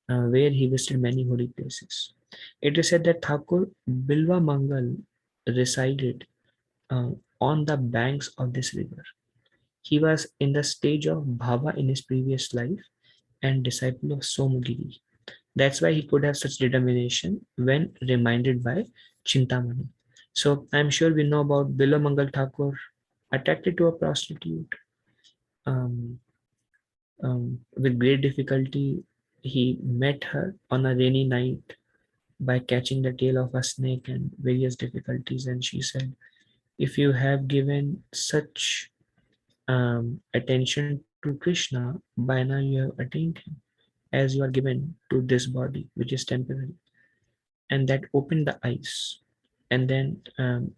where he visited many holy places. It is said that Thakur Bilva Mangal resided uh, on the banks of this river. He was in the stage of Bhava in his previous life and disciple of Somagiri. That's why he could have such determination when reminded by Chintamani. So I'm sure we know about Bilo Mangal Thakur, attracted to a prostitute. Um, with great difficulty, he met her on a rainy night by catching the tail of a snake and various difficulties. And she said, if you have given such attention to Krishna, by now you have attained him, as you are given to this body, which is temporary. And that opened the eyes. And then um,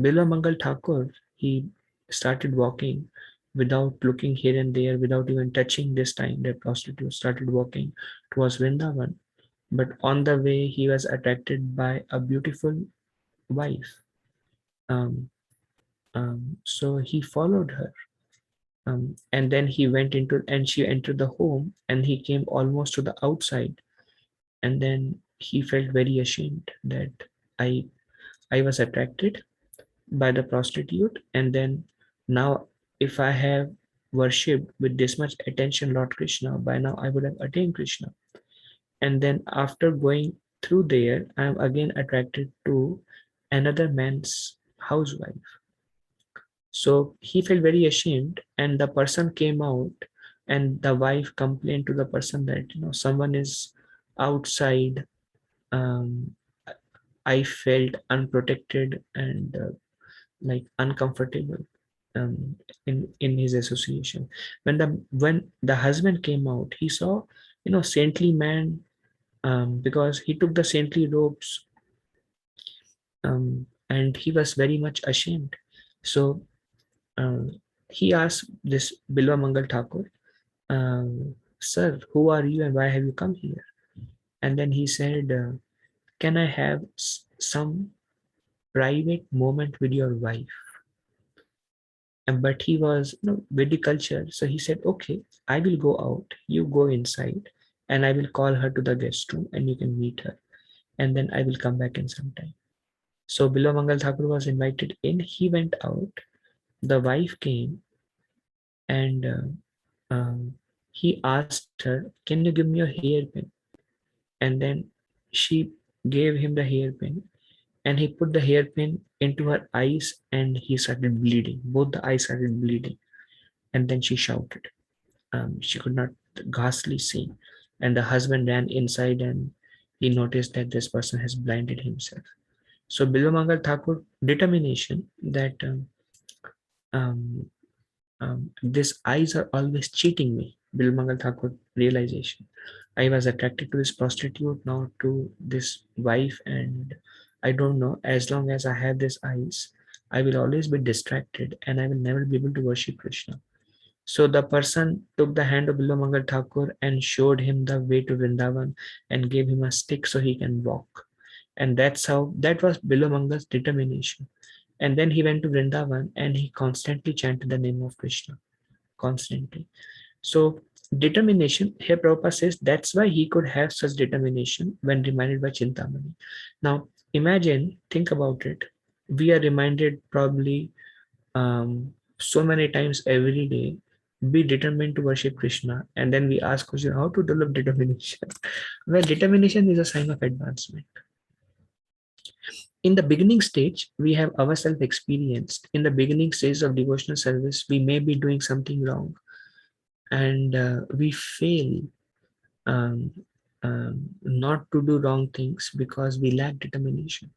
Bilo Mangal Thakur, he started walking without looking here and there, without even touching this time. The prostitute started walking towards Vrindavan. But on the way, he was attracted by a beautiful wife. Um, so he followed her. And then he went into, and she entered the home, and he came almost to the outside. And then he felt very ashamed that I, I was attracted by the prostitute. And then now, if I have worshipped with this much attention Lord Krishna, by now I would have attained Krishna. And then after going through there, I am again attracted to another man's housewife. So he felt very ashamed, and the person came out, and the wife complained to the person that, someone is outside. Um, I felt unprotected and like uncomfortable in his association. When the husband came out, he saw, saintly man, because he took the saintly robes, and he was very much ashamed. So uh, he asked this Bilwa Mangal Thakur, sir, who are you and why have you come here? And then he said, can I have some private moment with your wife? But he was, very cultured. So he said, okay, I will go out. You go inside and I will call her to the guest room and you can meet her. And then I will come back in some time. So Bilo Mangal Thakur was invited in. He went out. The wife came and he asked her, can you give me your hairpin? And then she gave him the hairpin, and he put the hairpin into her eyes and he started bleeding. Both the eyes started bleeding. And then she shouted. She could not ghastly see. And the husband ran inside and he noticed that this person has blinded himself. So Bilomangal Thakur determination that um, these eyes are always cheating me. Bilomangal Thakur realization. I was attracted to this prostitute, now to this wife, and I don't know, as long as I have these eyes, I will always be distracted and I will never be able to worship Krishna. So the person took the hand of Bilomangal Thakur and showed him the way to Vrindavan and gave him a stick so he can walk. And that was Bilomangal's determination. And then he went to Vrindavan and he constantly chanted the name of Krishna, constantly. So determination, here Prabhupada says, that's why he could have such determination when reminded by Chintamani. Now imagine, think about it. We are reminded probably so many times every day, be determined to worship Krishna. And then we ask question, how to develop determination? Well, determination is a sign of advancement. In the beginning stage, we have ourselves experienced. In the beginning stage of devotional service, we may be doing something wrong, and we fail um, not to do wrong things because we lack determination.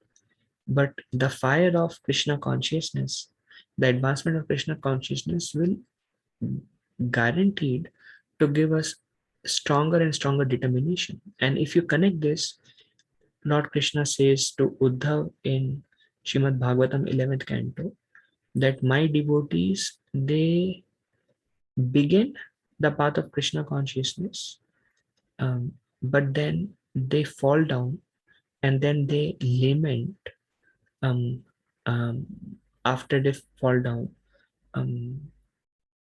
But the fire of Krishna consciousness, the advancement of Krishna consciousness will guaranteed to give us stronger and stronger determination. And if you connect this, Lord Krishna says to Uddhav in Shrimad Bhagavatam 11th canto that my devotees, they begin the path of Krishna consciousness, but then they fall down and then they lament um, um, after they fall down. Um,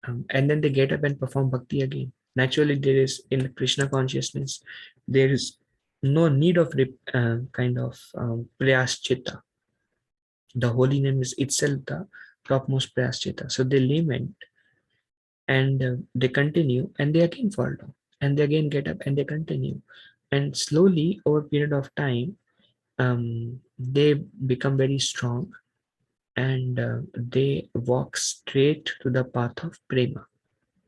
and then they get up and perform bhakti again. Naturally, there is in Krishna consciousness, there is no need of kind of prayaschita. The holy name is itself the topmost prayaschita. So they lament and they continue and they again fall down and they again get up and they continue. And slowly over a period of time, they become very strong and they walk straight to the path of prema,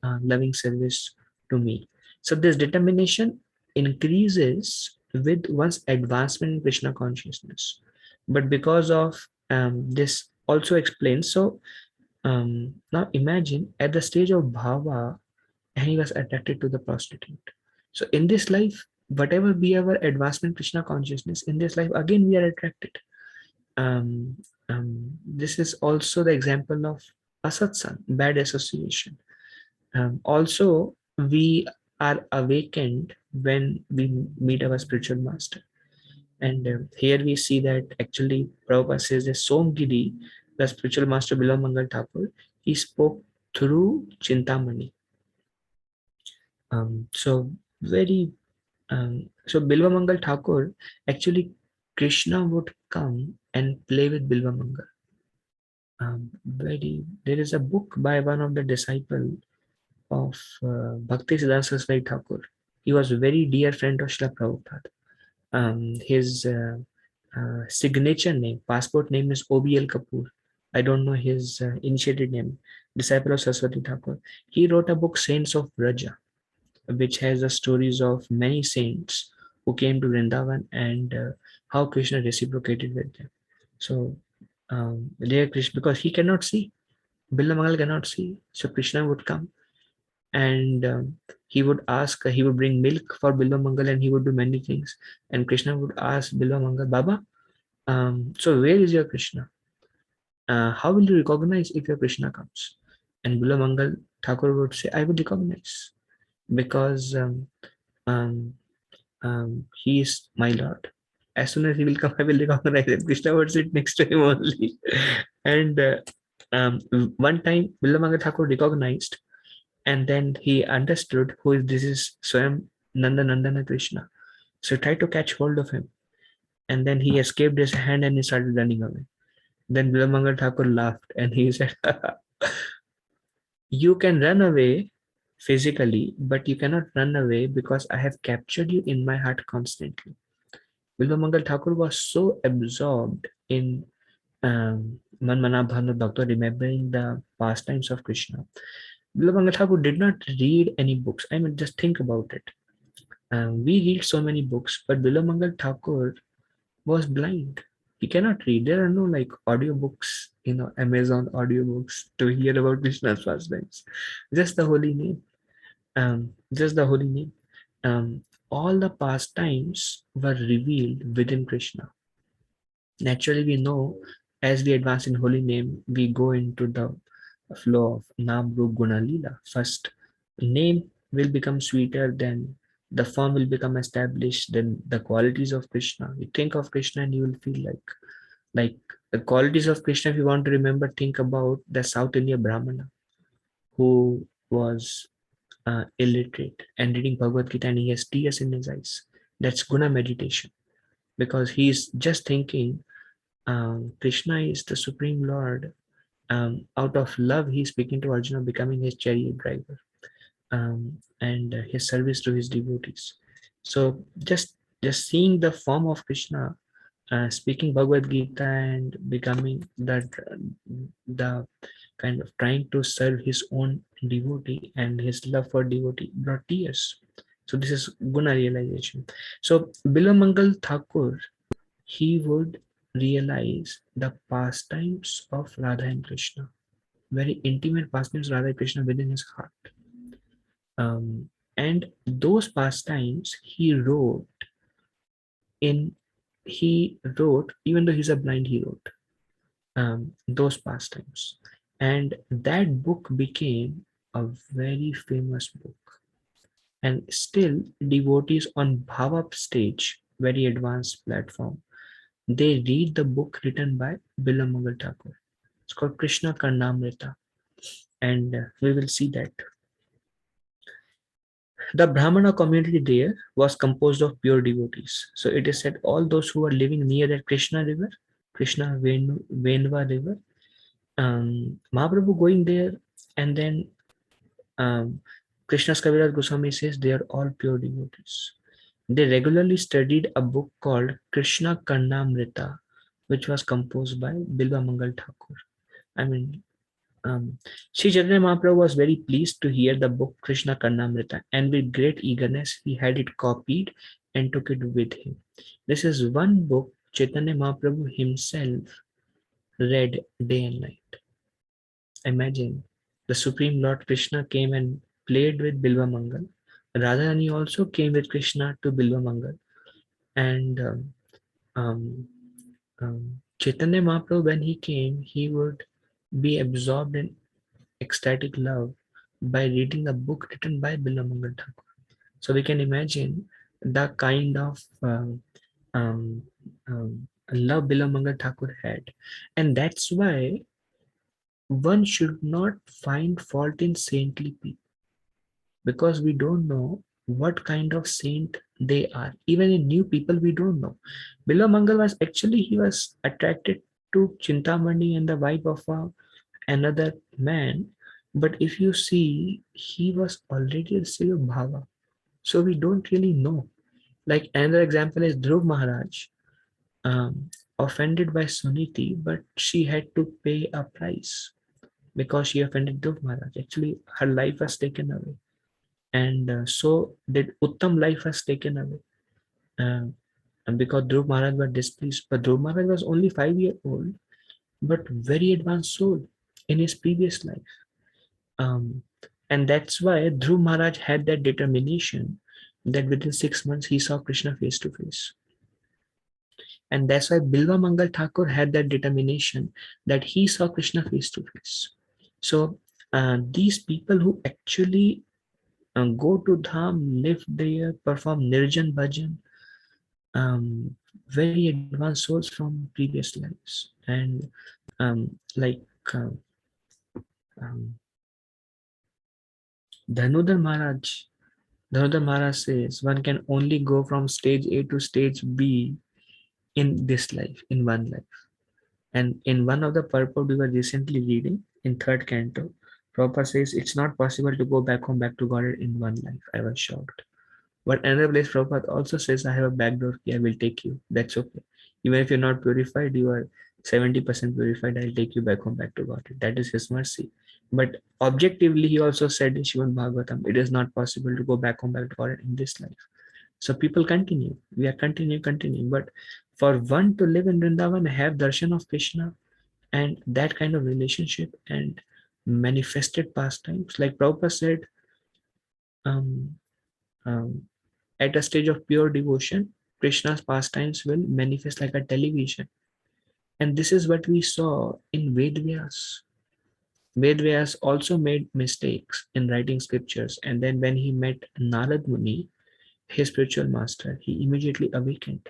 loving service to me. So this determination increases with one's advancement in Krishna consciousness. But because of this also explains, so now imagine at the stage of bhava, and he was attracted to the prostitute. So in this life, whatever be our advancement Krishna consciousness, in this life again we are attracted. Um, this is also the example of asatsang, bad association. Also, we are awakened when we meet our spiritual master. And here we see that actually Prabhupada says that Somgiri, the spiritual master Bilav Mangal Thakur, he spoke through Chintamani. So very so Bilva Mangal Thakur, actually Krishna would come and play with Bilva Mangal. There is a book by one of the disciple of Bhakti Siddhanta Saraswati Thakur. He was a very dear friend of Srila Prabhupada. His signature name, passport name is OBL Kapoor. I don't know his initiated name, disciple of Saraswati Thakur. He wrote a book, Saints of Vraja, which has the stories of many saints who came to Vrindavan and how Krishna reciprocated with them. So, there Krishna, because he cannot see, Billa Mangal cannot see, so Krishna would come and he would ask, he would bring milk for Bilva Mangal and he would do many things. And Krishna would ask Bilva Mangal, Baba, so where is your Krishna? How will you recognize if your Krishna comes? And Bilva Mangal Thakur would say, I will recognize because um, he is my Lord. As soon as he will come, I will recognize him. Krishna would sit next to him only. And um, one time, Bilva Mangal Thakur recognized and then he understood who is this is Swam Nanda Nandana Krishna. So he tried to catch hold of him, and then he escaped his hand and he started running away. Then Bilamangal Thakur laughed and he said, you can run away physically, but you cannot run away because I have captured you in my heart constantly. Bilamangal Thakur was so absorbed in Manmanabhanu Doctor, remembering the pastimes of Krishna. Bilamangal Thakur did not read any books. I mean, just think about it. We read so many books, but Bilamangal Thakur was blind. He cannot read. There are no like audiobooks, Amazon audiobooks to hear about Krishna's pastimes. Just the holy name. Just the holy name. All the pastimes were revealed within Krishna. Naturally, we know as we advance in holy name, we go into the flow of Nam Rup Guna Leela. First, name will become sweeter, then the form will become established, then the qualities of Krishna. You think of Krishna and you will feel like the qualities of Krishna. If you want to remember, think about the South India Brahmana who was illiterate and reading Bhagavad Gita and he has tears in his eyes. That's guna meditation because he's just thinking Krishna is the Supreme Lord. Out of love, he's speaking to Arjuna, becoming his chariot driver and his service to his devotees. So just seeing the form of Krishna speaking Bhagavad Gita and becoming the kind of trying to serve his own devotee, and his love for devotee brought tears. So this is guna realization. So Bilamangal Thakur, he would realize the pastimes of Radha and Krishna, very intimate pastimes of Radha and Krishna within his heart. And those pastimes in he wrote, even though he's a blind, he wrote those pastimes, and that book became a very famous book. And still, devotees on Bhavap stage, very advanced platform, they read the book written by Bilamangal Thakur. It's called Krishna Karnamrita, and we will see that the Brahmana community there was composed of pure devotees. So it is said all those who were living near that Krishna river, Krishna Venva river, Mahaprabhu going there, and then Krishna's Kaviraj Goswami says they are all pure devotees. They regularly studied a book called Krishna Karnamrita, which was composed by Bilva Mangal Thakur. I mean, Sri Chaitanya Mahaprabhu was very pleased to hear the book Krishna Karnamrita, and with great eagerness he had it copied and took it with him. This is one book Chaitanya Mahaprabhu himself read day and night. Imagine, the Supreme Lord Krishna came and played with Bilva Mangal. Radharani also came with Krishna to Bilva Mangal. And um, Chaitanya Mahaprabhu, when he came, he would be absorbed in ecstatic love by reading a book written by Bilva Mangal Thakur. So we can imagine the kind of um, love Bilva Mangal Thakur had. And that's why one should not find fault in saintly people, because we don't know what kind of saint they are. Even in new people, we don't know. Bilva Mangal was actually, he was attracted to Chintamani and the wife of another man. But if you see, he was already a Siva Bhava. So we don't really know. Like another example is Dhruv Maharaj, offended by Suniti, but she had to pay a price because she offended Dhruv Maharaj. Actually, her life was taken away. And so did Uttam, life was taken away. And because Dhruv Maharaj was displeased. But Dhruv Maharaj was only 5 years old, but very advanced soul in his previous life. Um, and that's why Dhruv Maharaj had that determination that within 6 months he saw Krishna face to face. And that's why Bilva Mangal Thakur had that determination that he saw Krishna face to face. So these people who actually go to Dham, live there, perform Nirjan Bhajan, very advanced souls from previous lives. And like uh, um, Dhanudhar Maharaj, Dhanudhar Maharaj says one can only go from stage A to stage B in this life, in one life. And in one of the purport we were recently reading in third canto, Prabhupada says it's not possible to go back home, back to Godhead in one life. I was shocked. But another place Prabhupada also says, I have a backdoor key, I will take you. That's okay. Even if you're not purified, you are 70% purified, I'll take you back home, back to Godhead. That is his mercy. But objectively, he also said in Shivan Bhagavatam, it is not possible to go back home, back to Godhead in this life. So people continue. We are continuing. But for one to live in Vrindavan, have darshan of Krishna and that kind of relationship and manifested pastimes, like Prabhupada said, um, um, at a stage of pure devotion, Krishna's pastimes will manifest like a television. And this is what we saw in Vedvyas. Vedvyas also made mistakes in writing scriptures. And then when he met Narad Muni, his spiritual master, he immediately awakened.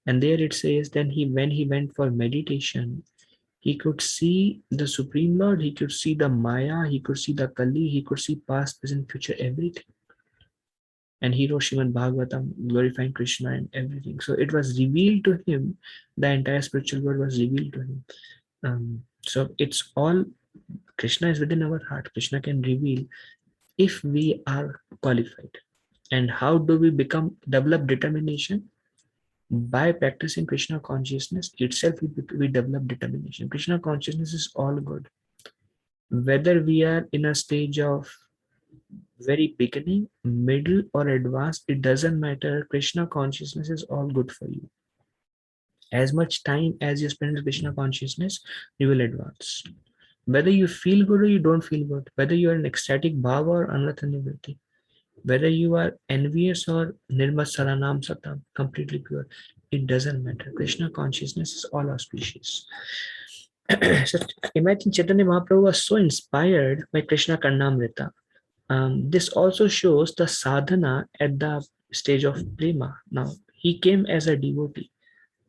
And there it says, then when he went for meditation, he could see the Supreme Lord, he could see the Maya, he could see the Kali, he could see past, present, future, everything. And he wrote Srimad Bhagavatam, glorifying Krishna and everything. So it was revealed to him, the entire spiritual world was revealed to him. So it's all, Krishna is within our heart. Krishna can reveal if we are qualified. And how do we develop determination? By practicing Krishna consciousness itself, we develop determination. Krishna consciousness is all good. Whether we are in a stage of very beginning, middle, or advanced, it doesn't matter. Krishna consciousness is all good for you. As much time as you spend with Krishna consciousness, you will advance. Whether you feel good or you don't feel good, whether you are an ecstatic bhava or anathanivritti, whether you are envious or nirmat saranam satam, completely pure, it doesn't matter. Krishna consciousness is all auspicious. So imagine Chaitanya Mahaprabhu was so inspired by Krishna Karnamrita. This also shows the sadhana at the stage of prema. Now, he came as a devotee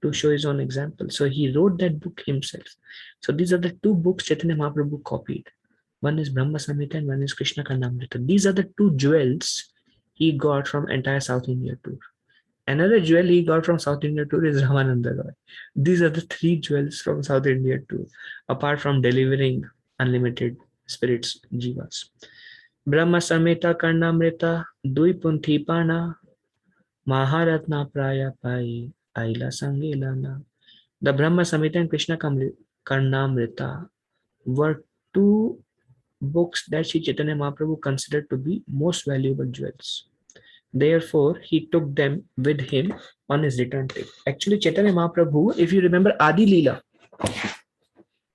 to show his own example. So he wrote that book himself. So these are the two books Chaitanya Mahaprabhu copied. One is Brahma Samhita and one is Krishna Karnamrita. These are the two jewels he got from entire South India tour. Another jewel he got from South India tour is Ramananda Roy. These are the three jewels from South India tour, apart from delivering unlimited spirits, jivas. Brahma Samhita Karnamrita, Dui Punthi Pana, Maharatna Praya Pai, Aila Sangelana. The Brahma Samhita and Krishna Karnamrita were two books that Sri Chaitanya Mahaprabhu considered to be most valuable jewels. Therefore, he took them with him on his return trip. Actually, Chaitanya Mahaprabhu, if you remember Adi Leela,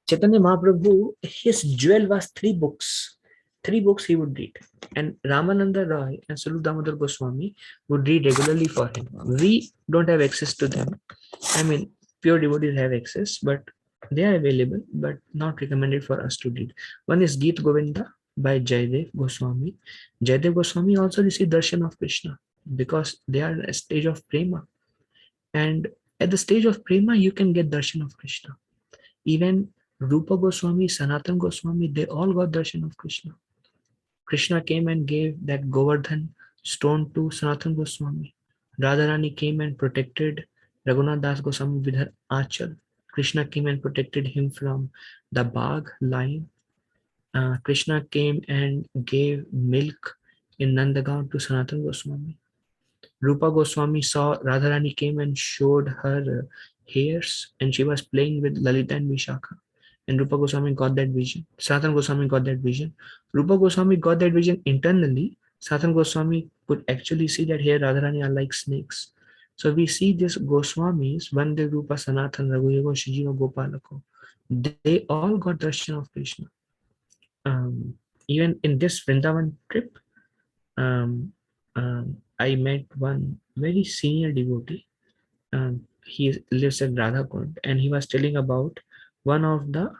Chaitanya Mahaprabhu, his jewel was three books. Three books he would read. And Ramananda Roy and Swarup Damodar Goswami would read regularly for him. We don't have access to them. I mean, pure devotees have access, but they are available, but not recommended for us to read. One is Geet Govinda by Jaidev Goswami. Jaidev Goswami also received darshan of Krishna because they are at a stage of prema. And at the stage of prema, you can get darshan of Krishna. Even Rupa Goswami, Sanatan Goswami, they all got darshan of Krishna. Krishna came and gave that Govardhan stone to Sanatan Goswami. Radharani came and protected Raghunath Das Goswami with her achal. Krishna came and protected him from the Bagh lion. Krishna came and gave milk in Nandagaon to Sanatan Goswami. Rupa Goswami saw Radharani came and showed her hairs, and she was playing with Lalita and Vishakha. And Rupa Goswami got that vision. Sanatan Goswami got that vision. Rupa Goswami got that vision internally. Sanatan Goswami could actually see that here Radharani are like snakes. So we see these Goswamis, Vande Rupa Sanatan Raghuyago Shijiva Gopalako. They all got darshan of Krishna. Even in this Vrindavan trip, I met one very senior devotee. He lives at Radhakund, and he was telling about one of the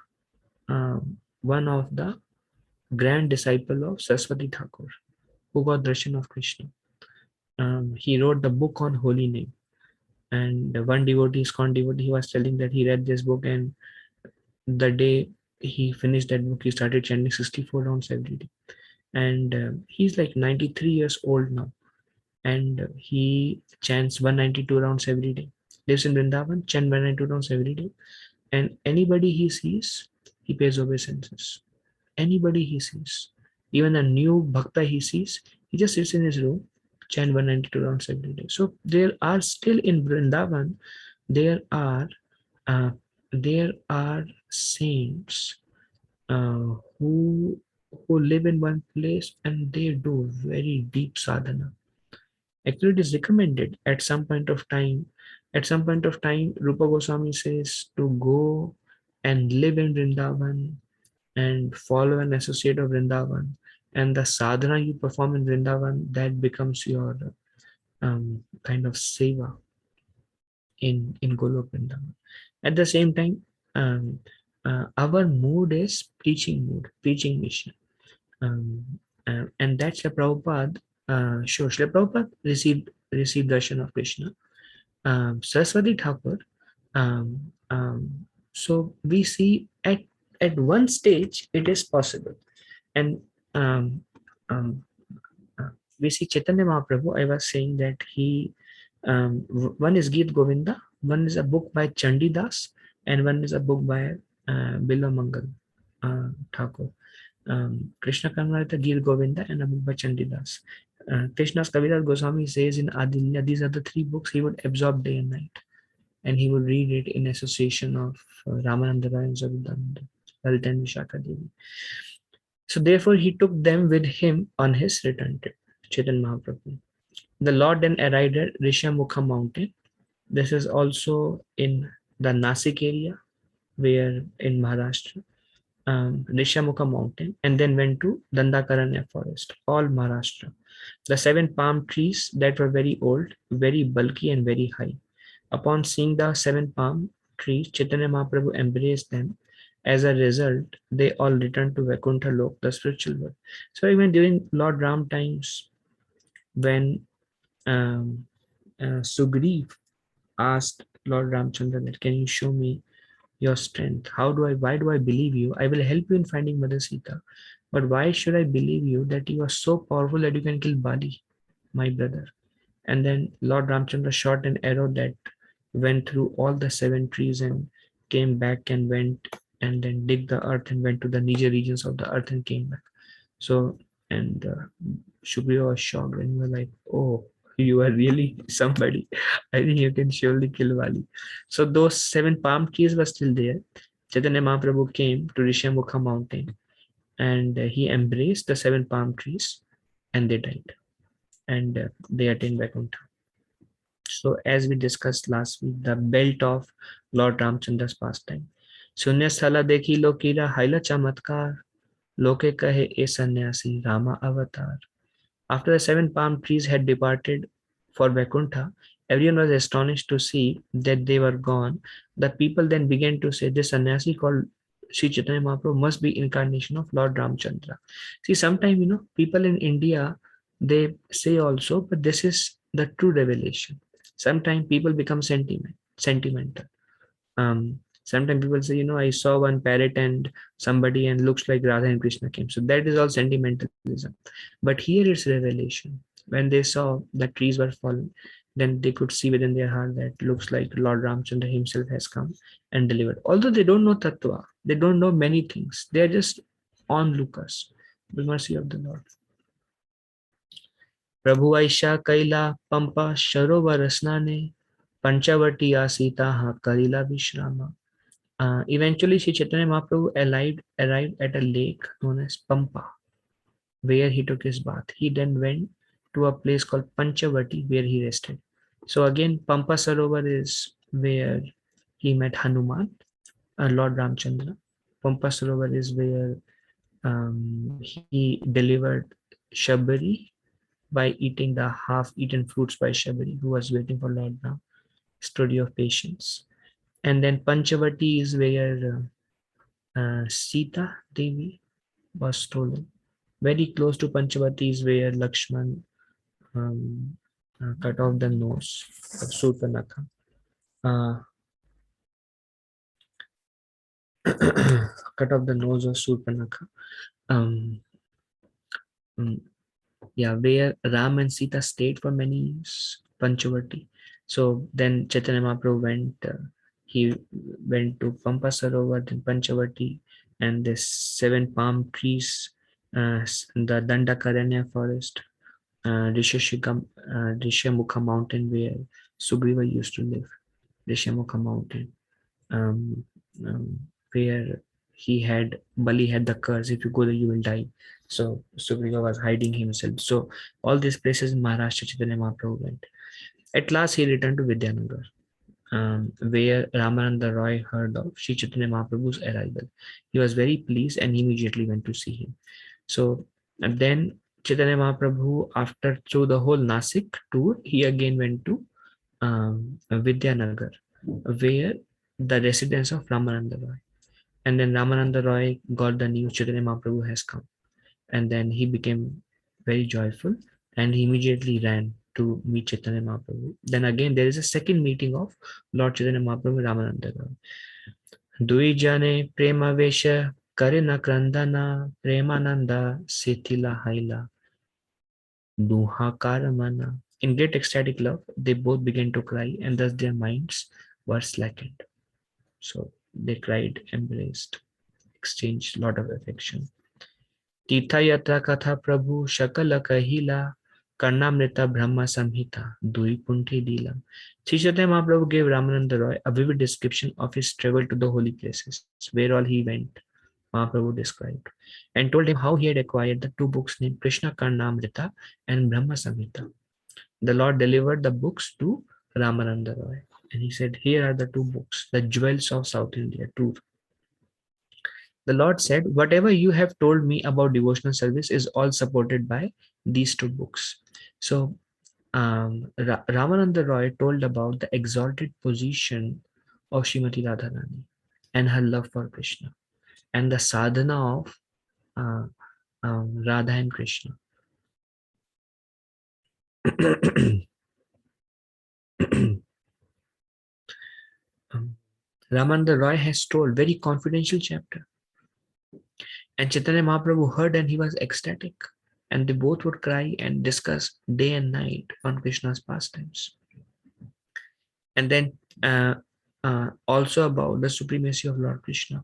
one of the grand disciple of Saraswati Thakur, who got darshan of Krishna. He wrote the book on holy name, and one devotee, ISKCON devotee, he was telling that he read this book, and the day he finished that book, he started chanting 64 rounds every day. And he's like 93 years old now, and he chants 192 rounds every day. Lives in Vrindavan, chant 192 rounds every day, and anybody he sees, he pays obeisances. Anybody he sees, even a new bhakta he sees, he just sits in his room, chant 192 rounds every day. So there are still in Vrindavan, there are uh, there are saints who live in one place and they do very deep sadhana. Actually, it is recommended at some point of time. At some point of time, Rupa Goswami says to go and live in Vrindavan and follow an associate of Vrindavan. And the sadhana you perform in Vrindavan, that becomes your kind of seva in Golok Vrindavan. At the same time, our mood is preaching mood, preaching mission. And that's Srila Prabhupada. Sure, Srila Prabhupada received darshan of Krishna. Saraswati Thakur. Um, um, so we see at one stage it is possible, and um, um, we see Chaitanya Mahaprabhu. I was saying that one is Geet Govinda, one is a book by Chandidas, and one is a book by Bilo Mangal Thakur. Krishna Karnamrita, Geet Govinda, and a book by Chandidas. Krishna's Kaviraj Goswami says in Adilya, these are the three books he would absorb day and night, and he would read it in association of Ramananda Roy and Jagannath, Lalitan and Vishaka Devi. So therefore, he took them with him on his return trip. Chaitanya Mahaprabhu. The Lord then arrived at Rishamukha mountain. This is also in the Nasik area, where in Maharashtra, Rishamukha mountain, and then went to Dandakaranya forest, all Maharashtra. The 7 palm trees that were very old, very bulky, and very high. Upon seeing the 7 palm trees, Chaitanya Mahaprabhu embraced them. As a result, they all returned to Vaikuntha Lok, the spiritual world. So even during Lord Ram times, when um, Sugriv asked Lord Ramchandra that, can you show me your strength? Why do I believe you? I will help you in finding Mother Sita. But why should I believe you that you are so powerful that you can kill Bali, my brother? And then Lord Ramchandra shot an arrow that went through all the 7 trees and came back and went and then dig the earth and went to the Nija regions of the earth and came back. So, and Shugriva was shocked and he was like, oh, you are really somebody. I think you can surely kill Vali. So those 7 palm trees were still there. Chaitanya Mahaprabhu came to Rishamukha mountain and he embraced the 7 palm trees and they died and they attained Vaikuntha. So as we discussed last week, the belt of Lord Ramchandra's pastime. Shunya sthala dekhi lokira haila chamatkar, loke kahe e sannyasi Rama avatar. After the 7 palm trees had departed for Vaikuntha, everyone was astonished to see that they were gone. The people then began to say, this sannyasi called Sri Chaitanya Mahaprabhu must be incarnation of Lord Ramchandra. See, sometimes, people in India, they say also, but this is the true revelation. Sometimes people become sentimental. Sometimes people say, I saw one parrot and somebody and looks like Radha and Krishna came. So that is all sentimentalism. But here it's revelation. When they saw that trees were fallen, then they could see within their heart that looks like Lord Ramchandra himself has come and delivered. Although they don't know Tattva, they don't know many things. They are just onlookers. The mercy of the Lord. Prabhu Aisha Kaila Pampa Sharovar Rasnane Panchavati Asita Ha Karila Vishrama. Eventually, Sri Chaitanya Mahaprabhu arrived at a lake known as Pampa, where he took his bath. He then went to a place called Panchavati, where he rested. So again, Pampa Sarovar is where he met Hanuman, Lord Ramchandra. Pampa Sarovar is where he delivered Shabari by eating the half-eaten fruits by Shabari, who was waiting for Lord Ram. Story of patience. And then Panchavati is where Sita Devi was stolen. Very close to Panchavati is where Lakshman cut off the nose of Surpanakha. Cut off the nose of Surpanakha. Um, um, yeah, where Ram and Sita stayed for many years, Panchavati. So then Chaitanya Mahaprabhu he went to Pampa Sarovar, then Panchavati, and the 7 palm trees, the Dandakaranya forest, Rishamukha mountain where Sugriva used to live, Rishamukha mountain, um, um, where Bali had the curse, if you go there you will die. So Sugriva was hiding himself. So all these places in Maharashtra Chaitanya Mahaprabhu went. At last he returned to Vidyanagar, where Ramananda Roy heard of Sri Chaitanya Mahaprabhu's arrival. He was very pleased and immediately went to see him. So and then Chaitanya Mahaprabhu, after through the whole Nasik tour, he again went to Vidyanagar, where the residence of Ramananda Roy. And then Ramananda Roy got the news Chaitanya Mahaprabhu has come. And then he became very joyful and he immediately ran to meet Chaitanya Mahaprabhu. Then again, there is a second meeting of Lord Chaitanya Mahaprabhu and Ramananda Roy. Dui jane prema vesha karina krandana premananda sithila haila duha karamana. In great ecstatic love, they both began to cry and thus their minds were slackened. So they cried, embraced, exchanged lot of affection. तीर्थ यात्रा कथा प्रभु शकल कहिला Karnamrita Brahma Samhita, Dui Punti Dilam. Sri Chaitanya Mahaprabhu gave Ramananda Roy a vivid description of his travel to the holy places, where all he went. Mahaprabhu described and told him how he had acquired the two books named Krishna Karnamrita and Brahma Samhita. The Lord delivered the books to Ramananda Roy, and he said, "Here are the two books, the jewels of South India, two." The Lord said, "Whatever you have told me about devotional service is all supported by these two books." So, Ramananda Roy told about the exalted position of Srimati Radharani and her love for Krishna and the sadhana of uh, Radha and Krishna. Ramananda Roy has told very confidential chapter, and Chaitanya Mahaprabhu heard and he was ecstatic, and they both would cry and discuss day and night on Krishna's pastimes, and then also about the supremacy of Lord Krishna.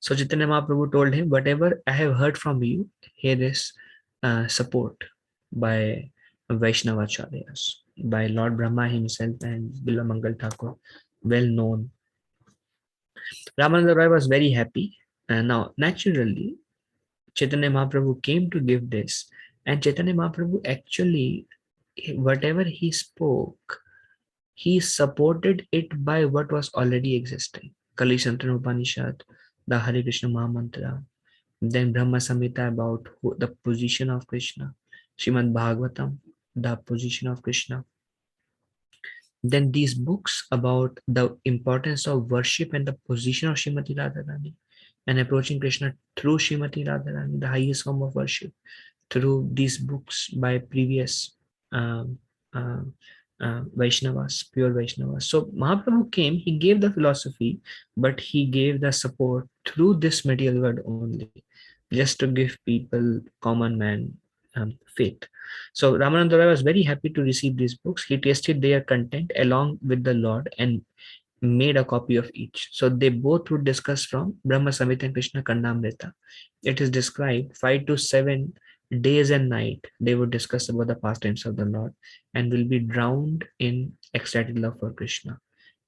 So Chaitanya Mahaprabhu told him, "Whatever I have heard from you, here is support by Vaishnavacharyas, by Lord Brahma himself and Bilamangal Thakur, well known." Ramananda Roy was very happy. Now, naturally, Chaitanya Mahaprabhu came to give this, and Chaitanya Mahaprabhu actually, whatever he spoke, he supported it by what was already existing. Kali Santana Upanishad, the Hare Krishna Mahamantra, then Brahma Samhita about the position of Krishna, Srimad Bhagavatam, the position of Krishna. Then these books about the importance of worship and the position of Srimati Radharani and approaching Krishna through Srimati Radharani, the highest form of worship, through these books by previous um, uh, Vaishnavas, pure Vaishnavas. So Mahaprabhu came, he gave the philosophy, but he gave the support through this material world only, just to give people, common man, faith. So Ramananda Roy was very happy to receive these books. He tasted their content along with the Lord and made a copy of each. So they both would discuss from Brahma Samhita and Krishna Kandamrita. It is described 5 to 7 days and night they would discuss about the pastimes of the Lord and will be drowned in ecstatic love for Krishna.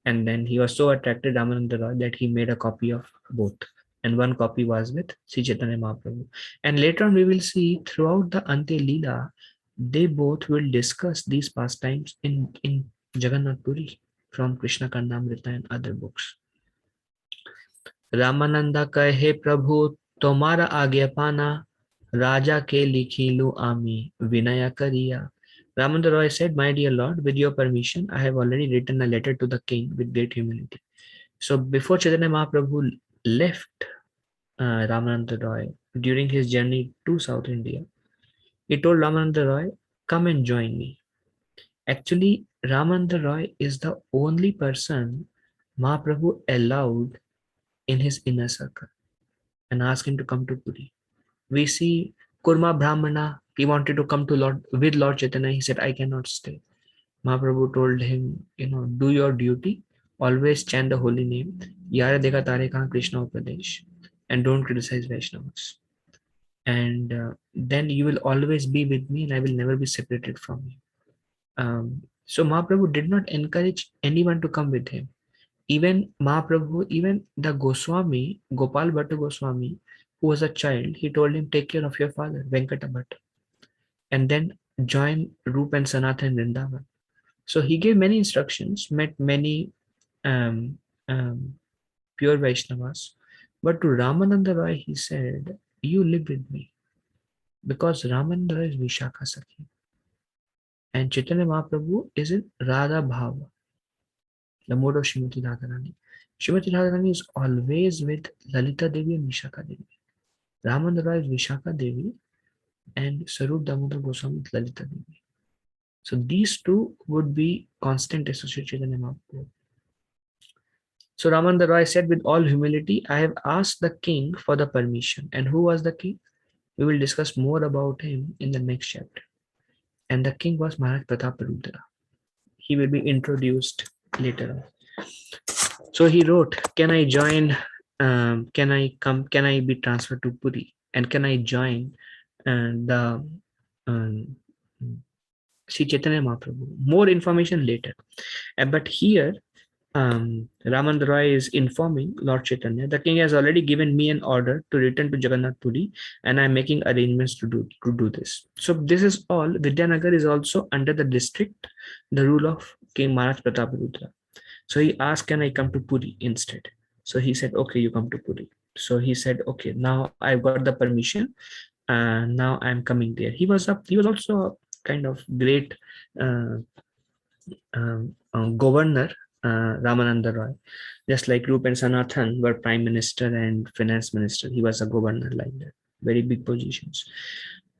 And then he was so attracted Ramananda Roy that he made a copy of both. And one copy was with Sri Chaitanya Mahaprabhu. And later on we will see throughout the Ante Leela, they both will discuss these pastimes in Jagannath Puri from Krishna Kandamrita and other books. Ramananda कहे प्रभु तुम्हारा आज्ञा पाना राजा के लिखिलु आमी vinaya kariya. Ramananda Roy said, "My dear Lord, with your permission, I have already written a letter to the king with great humility." So before Chaitanya Mahaprabhu left Ramananda Roy during his journey to South India, he told Ramananda Roy, "Come and join me." Actually, Ramananda Roy is the only person Mahaprabhu allowed in his inner circle and asked him to come to Puri. We see Kurma Brahmana, he wanted to come to Lord with Lord Chaitanya. He said, "I cannot stay." Mahaprabhu told him, "Do your duty, always chant the holy name, Yara Dekha Tare Kahan Krishna Upadesh, and don't criticize Vaishnavas. And then you will always be with me and I will never be separated from you." So Mahaprabhu did not encourage anyone to come with him. Even Mahaprabhu, even the Goswami, Gopal Bhatta Goswami, who was a child, he told him, "Take care of your father, Venkata Bhatta, and then join Rup and Sanatana in Vrindavan." So he gave many instructions, met many um, um, pure Vaishnavas. But to Ramananda Roy, he said, "You live with me." Because Ramananda Roy is Vishakha Sakhi. And Chaitanya Mahaprabhu is in Radha Bhava, the mode of Srimati Radharani. Srimati Radharani is always with Lalita Devi and Vishakha Devi. Ramananda Roy is Vishakha Devi and Sarup Damodar Goswami with Lalita Devi. So these two would be constant associated in Mahaprabhu. So Ramananda Roy said, "With all humility, I have asked the king for the permission." And who was the king? We will discuss more about him in the next chapter. And the king was Maharaj Pratap Rudra. He will be introduced later on. So he wrote, "Can I join? Can I come? Can I be transferred to Puri? And can I join the um, Sri Chaitanya Mahaprabhu. More information later. But here, Ramananda Roy is informing Lord Chaitanya, the king has already given me an order to return to Jagannath Puri, and I'm making arrangements to do this. So this is all. Vidyanagar is also under the district, the rule of King Maharaj Prataparudra. So he asked, can I come to Puri instead? So he said, okay, you come to Puri. So he said, okay, now I've got the permission, and now I'm coming there. He was also a kind of great uh, governor, Ramananda Roy. Just like Rup and Sanathan were prime minister and finance minister, he was a governor like that. Very big positions.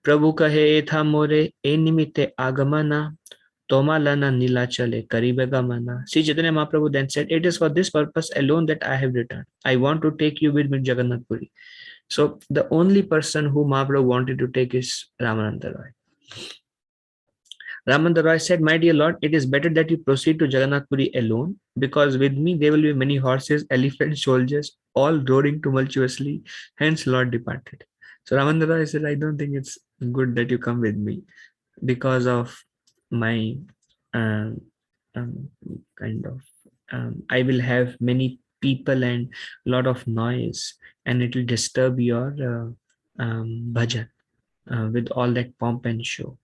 Prabhu kahe tha more e nimite agamana tomalana nilachale karibegamana. Sri Chaitanya Mahaprabhu then said, it is for this purpose alone that I have returned. I want to take you with me to Jagannath Puri. So the only person who Mahaprabhu wanted to take is Ramananda Roy. Ramananda Roy said, my dear Lord, it is better that you proceed to Jagannath Puri alone, because with me there will be many horses, elephants, soldiers, all roaring tumultuously. Hence, Lord departed. So Ramananda Roy said, I don't think it's good that you come with me because of my um, um, kind of, I will have many people and lot of noise, and it will disturb your bhajan with all that pomp and show.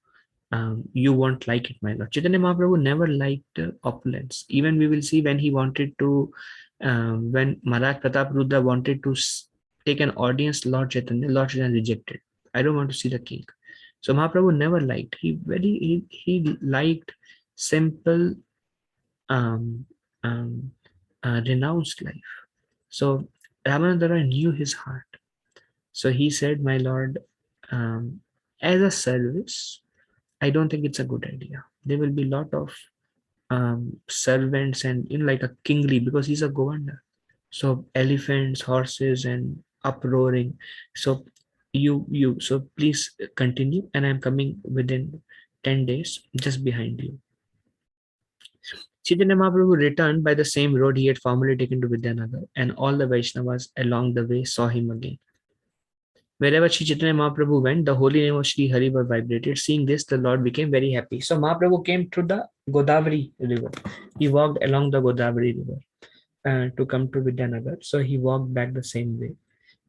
You won't like it, my Lord. Chaitanya Mahaprabhu never liked opulence. Even we will see when he wanted to, when Maharaj Pratap Rudra wanted to take an audience, Lord Chaitanya rejected. I don't want to see the king. So Mahaprabhu never liked. He liked simple, um, um, renounced life. So Ramananda Roy knew his heart. So he said, my Lord, as a service, I don't think it's a good idea. There will be a lot of servants and like a kingly, because he's a governor. So elephants, horses, and uproaring. So so please continue, and I'm coming within 10 days, just behind you. Chaitanya Mahaprabhu returned by the same road he had formerly taken to Vidyanagar, and all the Vaishnavas along the way saw him again. Wherever Sri Chaitanya Mahaprabhu went, the holy name of Sri Hari was vibrated. Seeing this, the Lord became very happy. So Mahaprabhu came through the Godavari river. He walked along the Godavari river to come to Vidyanagar. So he walked back the same way.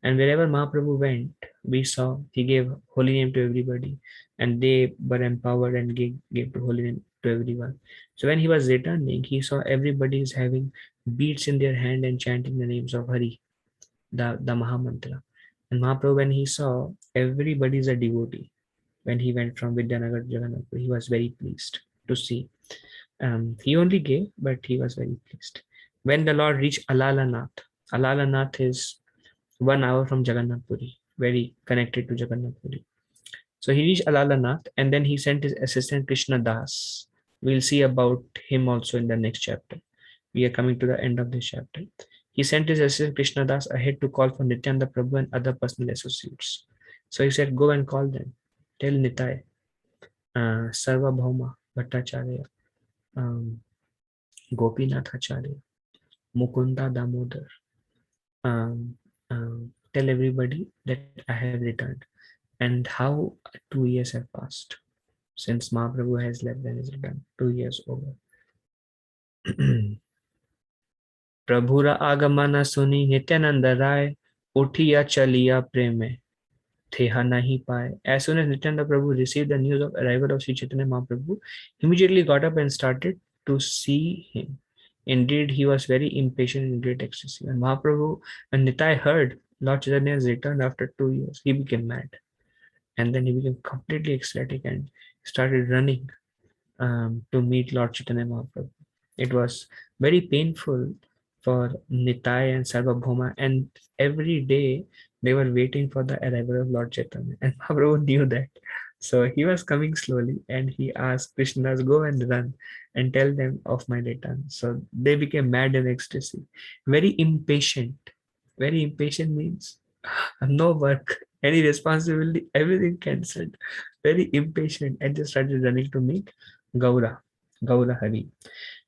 And wherever Mahaprabhu went, we saw he gave holy name to everybody, and they were empowered and gave the holy name to everyone. So when he was returning, he saw everybody is having beads in their hand and chanting the names of Hari, the Mahamantra. And Mahaprabhu, when he saw everybody is a devotee, when he went from Vidyanagar to Jagannath, he was very pleased to see. He only gave, but he was very pleased. When the Lord reached Alalanath is 1 hour from Jagannath Puri, very connected to Jagannath Puri. So he reached Alalanath, and then he sent his assistant Krishna Das. We'll see about him also in the next chapter. We are coming to the end of this chapter. He sent his assistant Krishna Das ahead to call for Nityananda Prabhu and other personal associates. So he said, go and call them. Tell Nitai, Sarva Bhauma Bhattacharya, Gopinath Acharya, Mukunda Damodar. Tell everybody that I have returned. And how 2 years have passed since Mahaprabhu has left and is returned. 2 years over. प्रभुरा आगमन सुनी नित्यानंद राय उठिया चलिया प्रेम theha nahi paye. As soon as Nityananda Prabhu received the news of arrival of Sri Chaitanya Mahaprabhu, he immediately got up and started to see him. Indeed, he was very impatient and great ecstasy. And Mahaprabhu, when Nitai heard Lord Chaitanya has returned after 2 years, he became mad. And then he became completely ecstatic and started running to meet Lord Chaitanya Mahaprabhu. It was very painful for Nitai and Sarvabhauma, and every day they were waiting for the arrival of Lord Chaitanya, and Mahaprabhu knew that. So he was coming slowly, and he asked Krishnas, go and run and tell them of my return. So they became mad in ecstasy, very impatient. Very impatient means no work, any responsibility, everything cancelled. Very impatient, and just started running to meet Gaura Hari.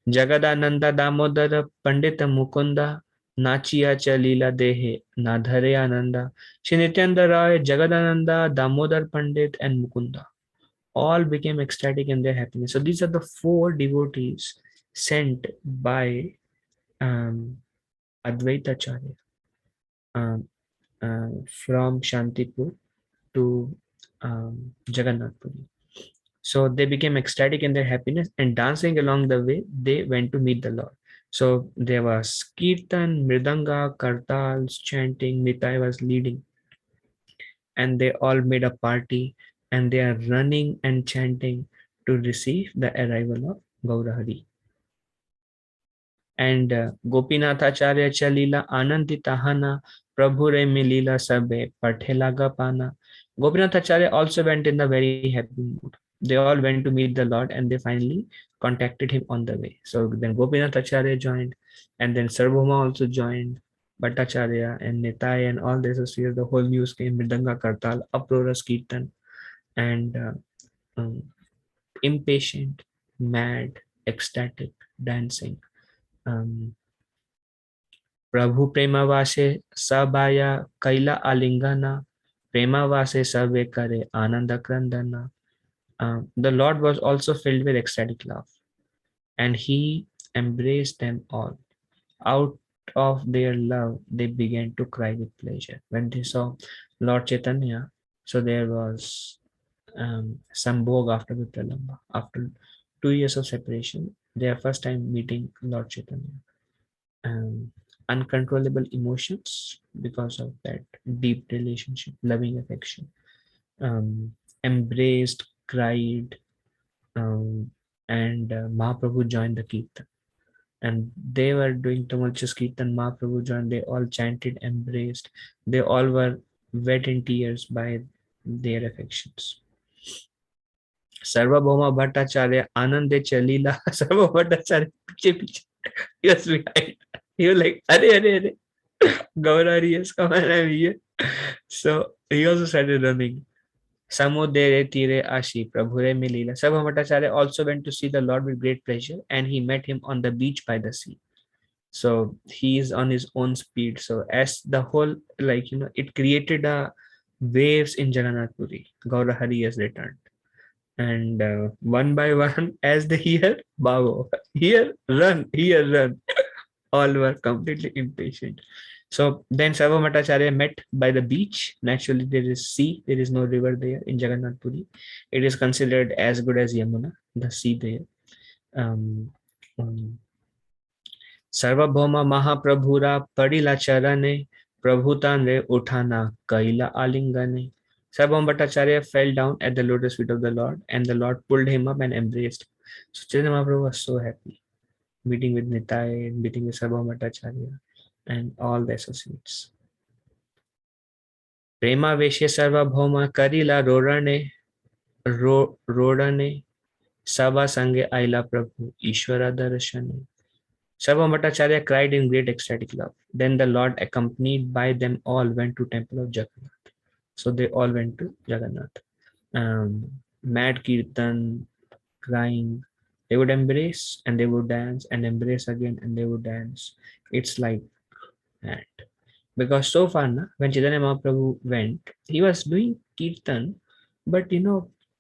Jagadananda Damodara Pandita Mukunda Nachiya Chalila Dehe Nadhare Ananda. Shri Nityananda Rai, Jagadananda, Damodar Pandit, and Mukunda all became ecstatic in their happiness. So these are the 4 devotees sent by Advaitacharya um, from Shantipur to Jagannath Puri. So they became ecstatic in their happiness, and dancing along the way, they went to meet the Lord. So there was kirtan, mridanga, kartals, chanting, Nitai was leading, and they all made a party, and they are running and chanting to receive the arrival of Gaurahari. And Gopinathacharya Chalila Ananditahana Prabhure Milila Sabe Pathelaga Pana. Gopinathacharya also went in a very happy mood. They all went to meet the Lord, and they finally contacted him on the way. So then Gopinathacharya joined, and then Sarvabhauma also joined, Bhattacharya and Nitai and all the associates. The whole news came, Mridanga Kartal, uproarious Kirtan, and um, impatient, mad, ecstatic, dancing. Um, प्रभु प्रेमवासे सबाया कैला आलिंगना प्रेमवासे सबे करे आनंद क्रंदना. The Lord was also filled with ecstatic love, and he embraced them all. Out of their love, they began to cry with pleasure. When they saw Lord Chaitanya, so there was some Bhog after Vipralamba. After 2 years of separation, their first time meeting Lord Chaitanya. um, Uncontrollable emotions because of that deep relationship, loving affection, embraced, cried, and Mahaprabhu joined the Kirtan. And they were doing tumultuous Kirtan. Mahaprabhu joined, they all chanted, embraced. They all were wet in tears by their affections. Sarvabhauma Bhattacharya, Anande Chalila, Sarva Bhattacharya, piche piche. He was behind. He was like, Are, are, Gaurari has come and I'm here. So he also started running. Samudere Tire Ashi, Prabhure Milila. Sarva Bhattacharya also went to see the Lord with great pleasure, and he met him on the beach by the sea. So he is on his own speed. So as the whole, it created a waves in Jagannath Puri. Gaurahari has returned. And one by one, as they hear, Babo, here, run. All were completely impatient. So then Sarvamata met by the beach. Naturally, there is sea. There is no river there in Jagannath Puri. It is considered as good as Yamuna, the sea there. Um, um, Sarvabhauma Mahaprabhura Padila Charane Prabhutan Uthana Kaila Alingane. Sarvabhauma Bhattacharya fell down at the lotus feet of the Lord, and the Lord pulled him up and embraced him. So Chaitanya Mahaprabhu was so happy, meeting with Nitai, meeting with Sarvabhauma Bhattacharya, and all the associates. Prema Veshe Sarvabhauma Karila Rodane Sava Sange Aila Prabhu Ishvara Darashane. Sarvabhauma Bhattacharya cried in great ecstatic love. Then the Lord, accompanied by them all, went to temple of Jagannath. So they all went to Jagannath. Mad Kirtan, crying. They would embrace and they would dance and embrace again and they would dance. It's like that. Because so far, when Chaitanya Mahaprabhu went, he was doing Kirtan, but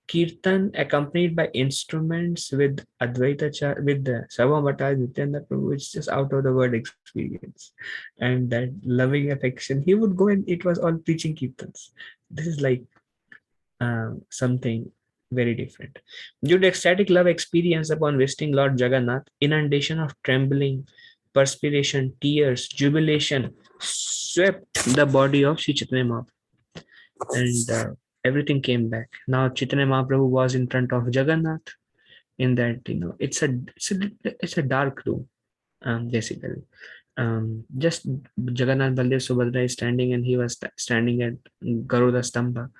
Kirtan accompanied by instruments with with the Savamata, Nityananda Prabhu, it's just out of the world experience. And that loving affection, he would go and it was all preaching Kirtans. This is like something very different. Due to ecstatic love experience upon visiting Lord Jagannath, inundation of trembling, perspiration, tears, jubilation swept the body of Sri Chaitanya Mahaprabhu, and everything came back. Now Chaitanya Mahaprabhu was in front of Jagannath. In that, it's a dark room, basically. Just Jagannath Baldev Subhadra is standing, and he was standing at Garuda Stamba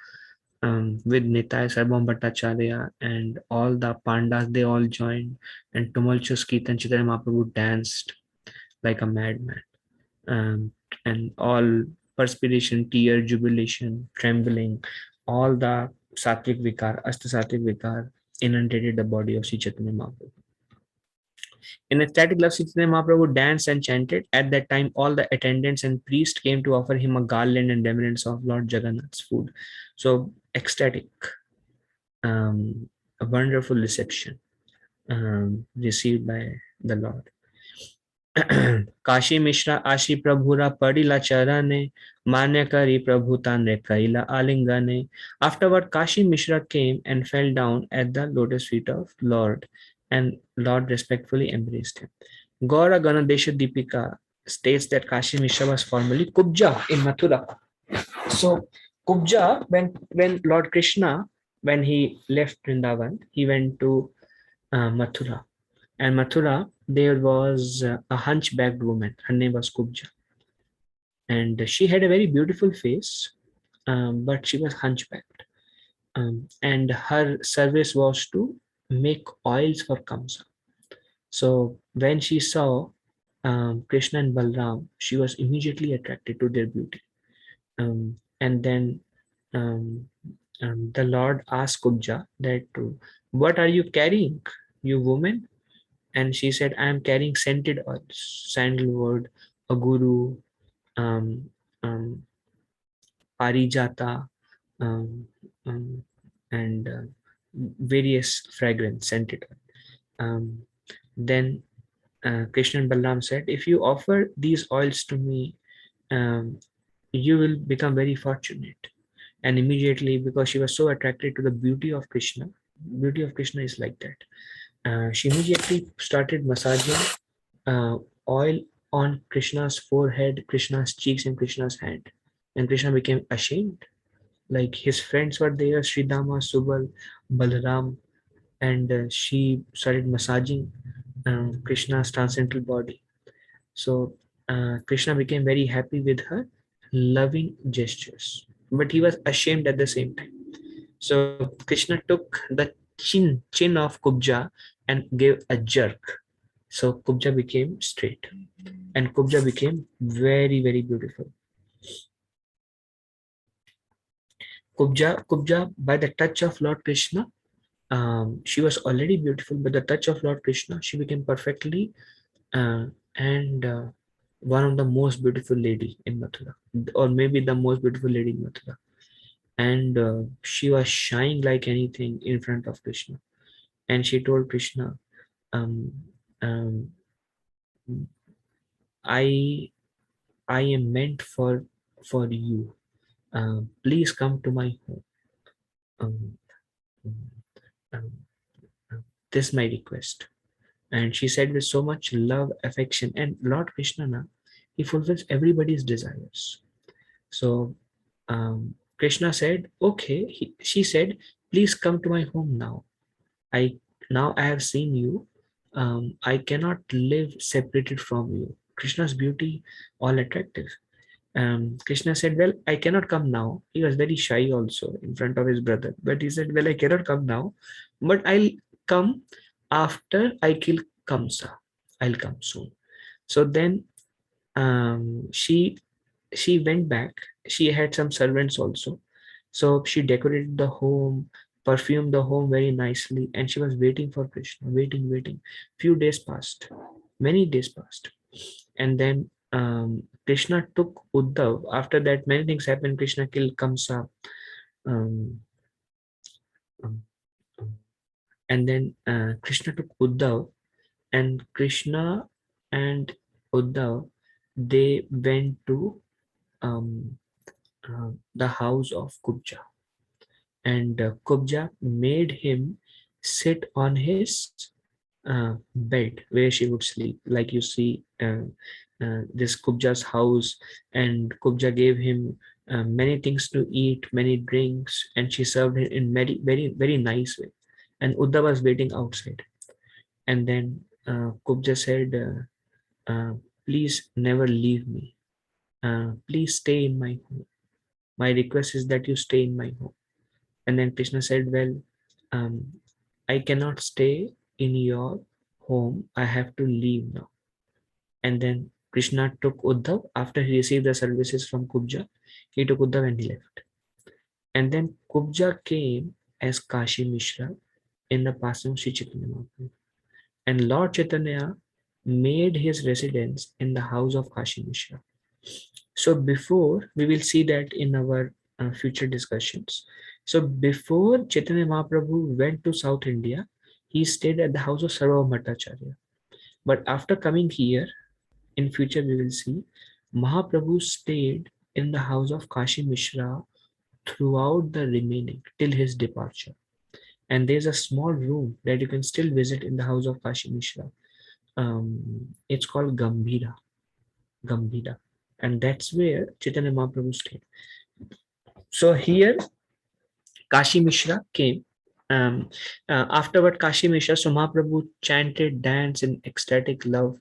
with Nitai Sarvam Bhattacharya and all the Pandas. They all joined, and tumultuous Kirtan Chaitanya Mahaprabhu danced like a madman. And all perspiration, tear, jubilation, trembling, all the sattvic vikar, asta sattvic vikar inundated the body of Sri Chaitanya Mahaprabhu. In ecstatic love, Sri Chaitanya Mahaprabhu danced and chanted. At that time, all the attendants and priests came to offer him a garland and remnants of Lord Jagannath's food. So ecstatic. a wonderful reception received by the Lord. Kashi Mishra आशी प्रभुरा पड़िला चरणे मान्य करी प्रभुता ने कइला आलिंगने. Afterward, Kashi Mishra came and fell down at the lotus feet of Lord, and Lord respectfully embraced him. Gaura Ganadesha Deepika states that Kashi Mishra was formerly Kubja in Mathura. So Kubja, when Lord Krishna, when he left Vrindavan, he went to Mathura. And Mathura, there was a hunchbacked woman. Her name was Kubja. And she had a very beautiful face, but she was hunchbacked. And her service was to make oils for Kamsa. So when she saw Krishna and Balram, she was immediately attracted to their beauty. And then um, the Lord asked Kubja that, what are you carrying, you woman? And she said, I am carrying scented oils, sandalwood, aguru, um, um, parijata, um, um, and various fragrance scented oil. Then Krishna and Balaram said, if you offer these oils to me, um, you will become very fortunate. And immediately, because she was so attracted to the beauty of Krishna is like that. She immediately started massaging uh, oil on Krishna's forehead, Krishna's cheeks, and Krishna's hand. And Krishna became ashamed. Like his friends were there, Sridama, Subal, Balaram, and she started massaging Krishna's transcendental body. So Krishna became very happy with her loving gestures, but he was ashamed at the same time. So Krishna took the chin of Kubja and gave a jerk. So Kubja became straight, and Kubja became very, very beautiful. Kubja, by the touch of Lord Krishna, she was already beautiful. By the touch of Lord Krishna, she became perfectly and one of the most beautiful lady in Mathura, or maybe the most beautiful lady in Mathura. And she was shining like anything in front of Krishna. And she told Krishna, um, um, I I am meant for you. Please come to my home. Um, um, um, this is my request. And she said with so much love, affection, and Lord Krishna, na, he fulfills everybody's desires. So Krishna said, okay. She said, please come to my home now. I Now I have seen you. I cannot live separated from you. Krishna's beauty, all attractive. Krishna said, well, I cannot come now. He was very shy also in front of his brother. But he said, well, I cannot come now, but I'll come after I kill Kamsa. I'll come soon. So then she went back. She had some servants also. So she decorated the home, perfumed the home very nicely, and she was waiting for Krishna, waiting. Few days passed, many days passed. And then Krishna took Uddhav. After that, many things happened. Krishna killed Kamsa. Um, um, and then Krishna took Uddhav, and Krishna and Uddhav, they went to um, the house of Kubja, and Kubja made him sit on his bed where she would sleep. Like you see this Kubja's house, and Kubja gave him many things to eat, many drinks, and she served him in very nice way. And Uddhav was waiting outside. And then Kubja said, please never leave me. Please stay in my home. My request is that you stay in my home. And then Krishna said, well, I cannot stay in your home. I have to leave now. And then Krishna took Uddhav after he received the services from Kubja. He took Uddhav and he left. And then Kubja came as Kashi Mishra in the passing of Sri Chaitanya Mahaprabhu. And Lord Chaitanya made his residence in the house of Kashi Mishra. So before, we will see that in our future discussions. So before Chaitanya Mahaprabhu went to South India, he stayed at the house of Sarvabhauma Bhattacharya. But after coming here, in future we will see, Mahaprabhu stayed in the house of Kashi Mishra throughout the remaining till his departure. And there's a small room that you can still visit in the house of Kashi Mishra. It's called Gambhira, and that's where Chaitanya Mahaprabhu stayed. So here Kashi Mishra came. Afterward, Kashi Mishra, so Mahaprabhu chanted, danced in ecstatic love.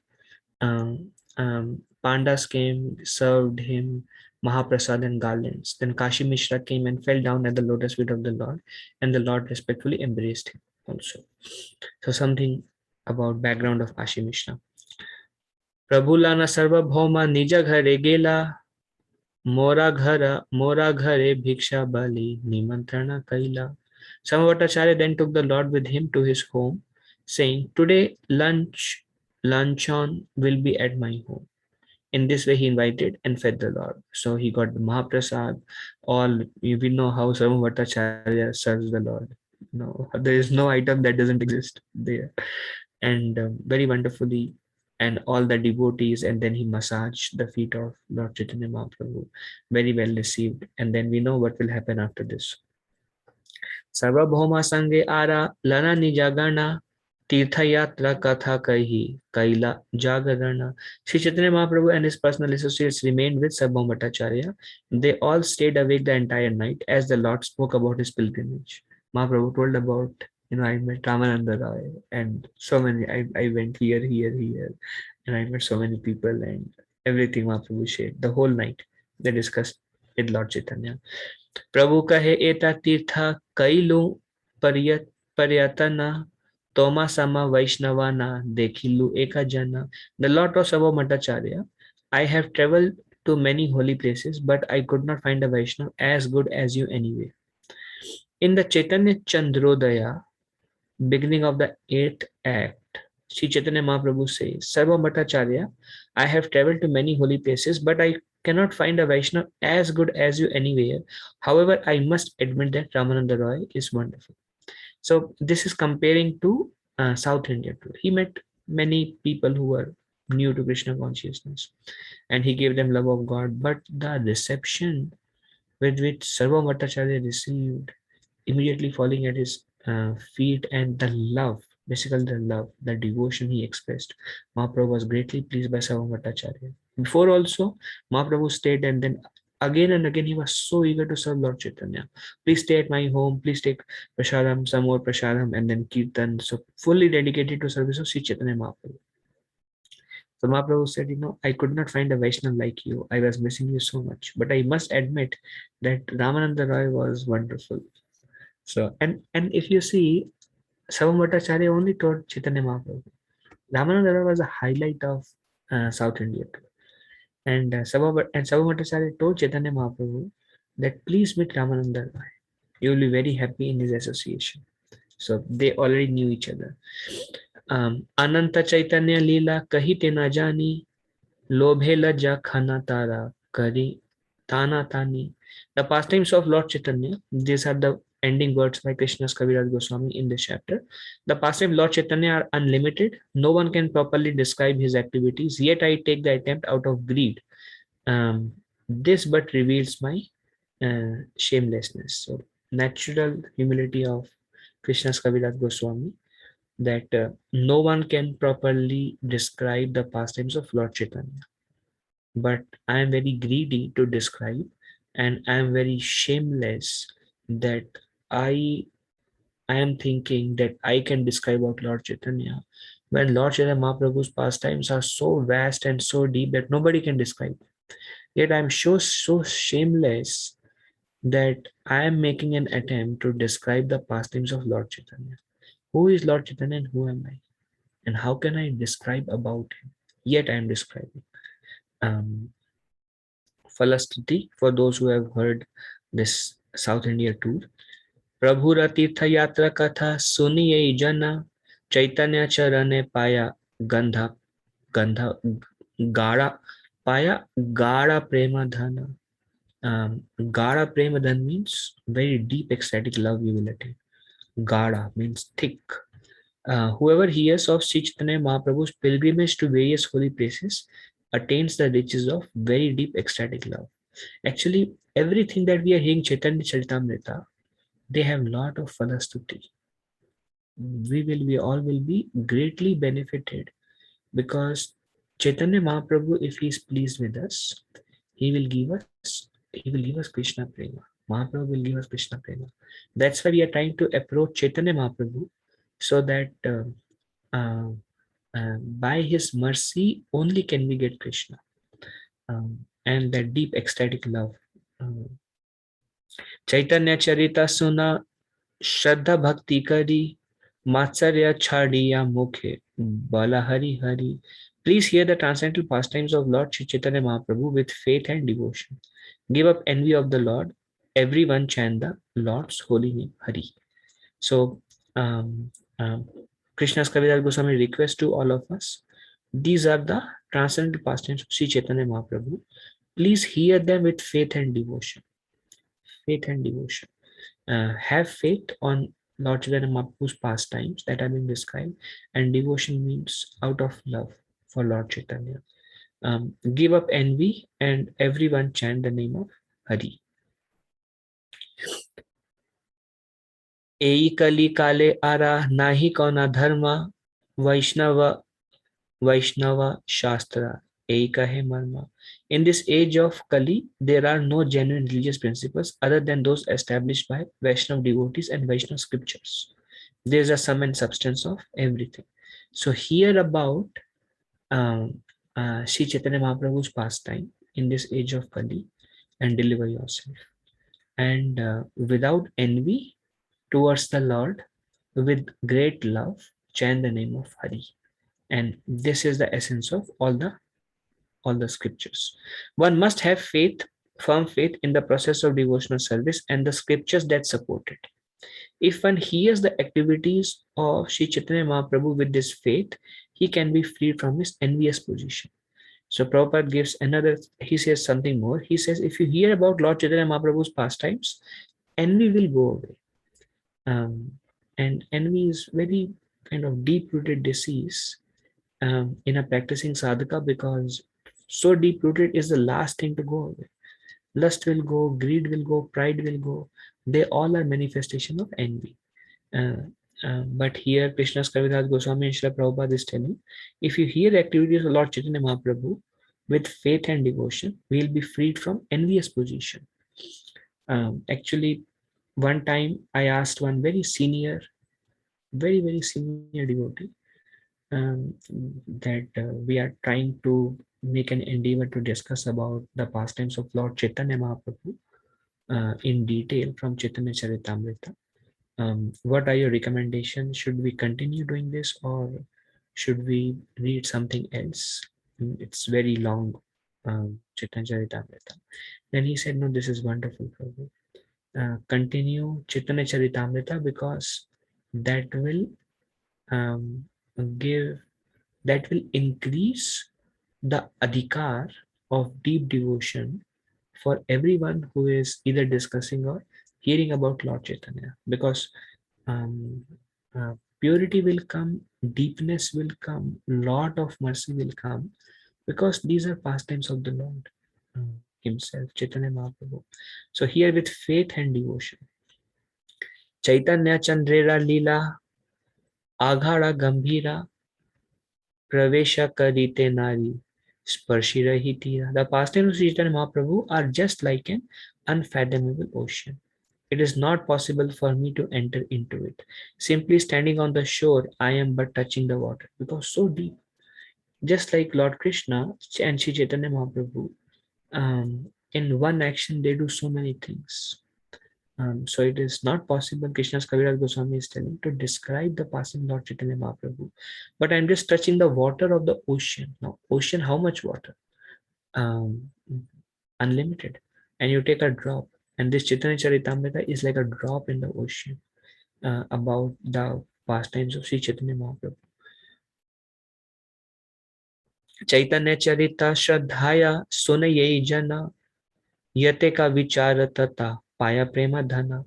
Pandas came, served him Mahaprasad and garlands. Then Kashi Mishra came and fell down at the lotus feet of the Lord, and the Lord respectfully embraced him also. So something about background of Kashi Mishra. प्रभुलाना सर्वभौमा निज घरे गेला मोरा घरे भिक्षा bali nimantrana kaila. Samavatacharya then took the Lord with him to his home, saying, "Today luncheon will be at my home." In this way, he invited and fed the Lord. So he got the Mahaprasad. All we know how Samavatacharya serves the Lord. No, there is no item that doesn't exist there, and very wonderfully, and all the devotees, and then he massaged the feet of Lord Chaitanya Mahaprabhu, very well received. And then we know what will happen after this. Sarvabhauma Sange Ara Lana Nijagana Tirthayatra Katha Kahi Kaila Jagarana. Sri Chaitanya Mahaprabhu and his personal associates remained with Sarvabhauma Bhattacharya. They all stayed awake the entire night as the Lord spoke about his pilgrimage. Mahaprabhu told about, I met Ramananda Roy and so many. I went here, and I met so many people and everything Mahaprabhu shared. The whole night they discussed with Lord Chaitanya. प्रभु कहे एता तीर्थ कैलु पर्यटन तोमा sama Vaishnavana dekhilu eka jana. The Lord of Sabha Bhattacharya, I have traveled to many holy places, but I could not find a Vaishnav as good as you anyway. In the Chaitanya Chandrodaya, beginning of the 8th act, Sri Chaitanya Mahaprabhu says, Sarva Bhattacharya, I have traveled to many holy places, but I cannot find a Vaishnav as good as you anywhere. However, I must admit that Ramananda Roy is wonderful. So this is comparing to South India too. He met many people who were new to Krishna consciousness, and he gave them love of God. But the reception with which Sarva Bhattacharya received, immediately falling at his feet, and the love, basically the devotion he expressed, Mahaprabhu was greatly pleased by Sarva Bhattacharya. Before also, Mahaprabhu stayed, and then again and again he was so eager to serve Lord Chaitanya. Please stay at my home, please take prasadam, some more prasadam, and then kirtan. So fully dedicated to service of Sri Chaitanya Mahaprabhu. So Mahaprabhu said, I could not find a Vaishnav like you. I was missing you so much. But I must admit that Ramananda Roy was wonderful. So, and if you see, Sarva Bhattacharya only taught Chaitanya Mahaprabhu. Ramananda Roy was a highlight of South India. And Sarva Bhattacharya told Chaitanya Mahaprabhu that please meet Ramananda Roy. You will be very happy in his association. So they already knew each other. Ananta Chaitanya Leela Kahite na jani Lobhe Lajja Khana Tara Kari Tana Tani. The pastimes of Lord Chaitanya, these are the ending words by Krishna's Kaviraj Goswami in this chapter. The pastimes of Lord Chaitanya are unlimited. No one can properly describe his activities, yet I take the attempt out of greed. This but reveals my shamelessness. So, natural humility of Krishna's Kaviraj Goswami, that no one can properly describe the pastimes of Lord Chaitanya, but I am very greedy to describe, and I am very shameless that I I am thinking that I can describe about Lord Chaitanya, when Lord Chaitanya Mahaprabhu's pastimes are so vast and so deep that nobody can describe. Yet I am so shameless that I am making an attempt to describe the pastimes of Lord Chaitanya. Who is Lord Chaitanya and who am I? And how can I describe about him? Yet I am describing. Um, Falastiti, for those who have heard this South India tour. Prabhu Tirtha Yatra Katha Suniye Jana Chaitanya Charane Paya Gandha Gara Paya Gara Prema Dhana. Gada Premadan means very deep ecstatic love you will attain. Gada means thick. Whoever hears of Sri Chaitanya Mahaprabhu's pilgrimage to various holy places attains the riches of very deep ecstatic love. Actually, everything that we are hearing Chaitanya Charitamrita, they have lot of falastuti. We all will be greatly benefited because Chaitanya Mahaprabhu, if he is pleased with us, he will give us Krishna Prema. Mahaprabhu will give us Krishna Prema. That's why we are trying to approach Chaitanya Mahaprabhu so that uh, by his mercy only can we get Krishna and that deep ecstatic love. Um, Chaitanya Charita Suna Shraddha Bhakti Kari Matsarya Chadiya Mukhe Bala Hari Hari. Please hear the transcendental pastimes of Lord Sri Chaitanya Mahaprabhu with faith and devotion. Give up envy of the Lord. Everyone chant the Lord's holy name, Hari. So, um, um, Krishna's Kaviraj Goswami request to all of us. These are the transcendental pastimes of Sri Chaitanya Mahaprabhu. Please hear them with faith and devotion. Faith and devotion. Have faith on Lord Chaitanya Mahaprabhu's pastimes that have been described, and devotion means out of love for Lord Chaitanya. Give up envy, and everyone chant the name of Hari. Ei kali kale ara nahi kona dharma Vaishnava Shastra Eka hai marma. In this age of Kali, there are no genuine religious principles other than those established by Vaishnava devotees and Vaishnava scriptures. There is a sum and substance of everything. So hear about um, Sri Chaitanya Mahaprabhu's pastime in this age of Kali and deliver yourself. And without envy towards the Lord, with great love, chant the name of Hari. And this is the essence of all the scriptures. One must have faith, firm faith in the process of devotional service and the scriptures that support it. If one hears the activities of Sri Chaitanya Mahaprabhu with this faith, he can be freed from his envious position. So Prabhupada gives another, he says something more. He says, if you hear about Lord Chaitanya Mahaprabhu's pastimes, envy will go away. And envy is very kind of deep-rooted disease in a practicing sadhaka because so deep-rooted is the last thing to go away. Lust will go, greed will go, pride will go. They all are manifestation of envy. Uh, but here Krishna's Kaviraj Goswami and Srila Prabhupada is telling, if you hear the activities of Lord Chaitanya Mahaprabhu with faith and devotion, we will be freed from envious position. Actually, one time I asked one very senior, very senior devotee that we are trying to make an endeavor to discuss about the pastimes of Lord Chaitanya Mahaprabhu in detail from Chaitanya Charitamrita. What are your recommendations? Should we continue doing this or should we read something else? It's very long, Chaitanya Charitamrita. Then he said, no, this is wonderful, Prabhu. Continue Chaitanya Charitamrita because that will um, give, that will increase the adhikar of deep devotion for everyone who is either discussing or hearing about Lord Chaitanya, because um, purity will come, deepness will come, lot of mercy will come, because these are pastimes of the Lord himself, Chaitanya Mahaprabhu. So here with faith and devotion, Chaitanya Chandrera Lila Aghara Gambhira Pravesha Karite Nari Sparshirahitira. The pastimes of Sri Chaitanya Mahaprabhu are just like an unfathomable ocean. It is not possible for me to enter into it. Simply standing on the shore, I am but touching the water because so deep. Just like Lord Krishna and Sri Chaitanya Mahaprabhu, in one action they do so many things. So it is not possible, Krishna's Kaviraj Goswami is telling, to describe the passing Lord Chaitanya Mahaprabhu. But I'm just touching the water of the ocean. Now, ocean, how much water? Um, Unlimited. And you take a drop. And this Chaitanya Charitamrita is like a drop in the ocean about the pastimes of Sri Chaitanya Mahaprabhu. Chaitanya Charita Shraddhaya Sunaye Jana Yate ka vichara tata paya prema dhana.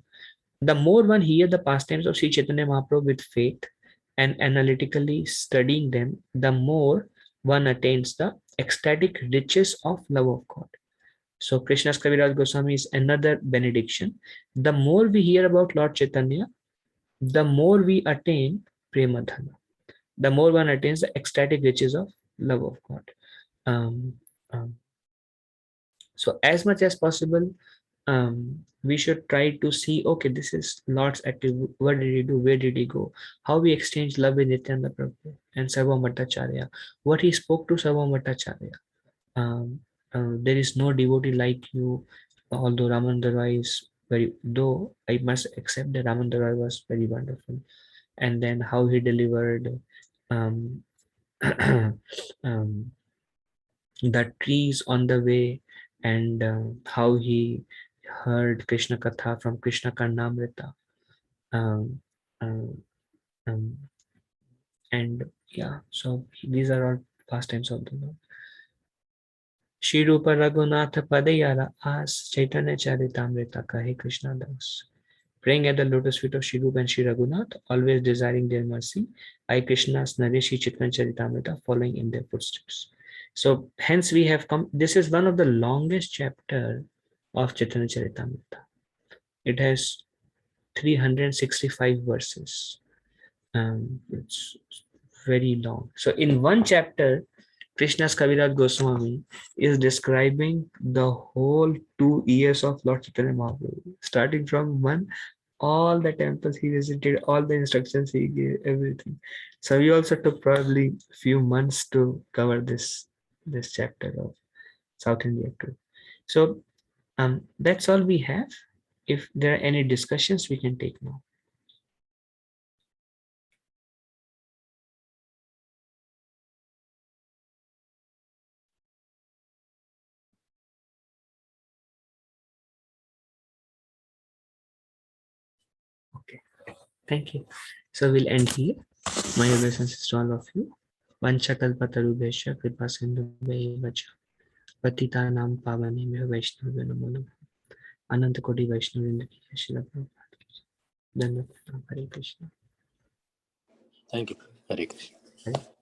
The more one hear the pastimes of Sri Chaitanya Mahaprabhu with faith and analytically studying them, the more one attains the ecstatic riches of love of God. So Krishna's Kaviraj Goswami is another benediction. The more we hear about Lord Chaitanya, the more we attain Prema Dhana. The more one attains the ecstatic riches of love of God. Um, um, so as much as possible, we should try to see, okay, this is Lord's activity. What did he do? Where did he go? How we exchange love with Nityananda Prabhu and Sarvabhauma Bhattacharya. What he spoke to Sarvabhauma Bhattacharya. Um, there is no devotee like you, although Ramananda Roy is very, though I must accept that Ramananda Roy was very wonderful. And then how he delivered um, um, the trees on the way, and how he heard Krishna Katha from Krishna Karnamrita. Um, um, um, and yeah, so these are all pastimes of the Lord. Shri Rupa Raghunath Padayara as Chaitanya Charitamrita Kahe Krishna Das. Praying at the lotus feet of Shri Rupa and Shri Raghunath, always desiring their mercy, I Krishna's Nareshi Chaitanya Charitamrita, following in their footsteps. So hence we have come, this is one of the longest chapter of Chaitanya Charitamrita. It has 365 verses. It's very long. So in one chapter, Krishna's Kaviraj Goswami is describing the whole 2 years of Lord Chaitanya Mahaprabhu, starting from one, all the temples he visited, all the instructions he gave, everything. So we also took probably a few months to cover this chapter of South India too. So that's all we have. If there are any discussions, we can take now. Okay, thank you. So we'll end here. My obeisances to all of you. Vanchakalpatarubhesha kripa sindhubheva पतितानां पावनेभ्यो वैष्णवेभ्यो नमो नमः. अनंत कोटि वैष्णववृंद की जय. श्रील प्रभुपाद की जय. धन्यवाद. हरे Krishna. Thank you. Hare Krishna. Hare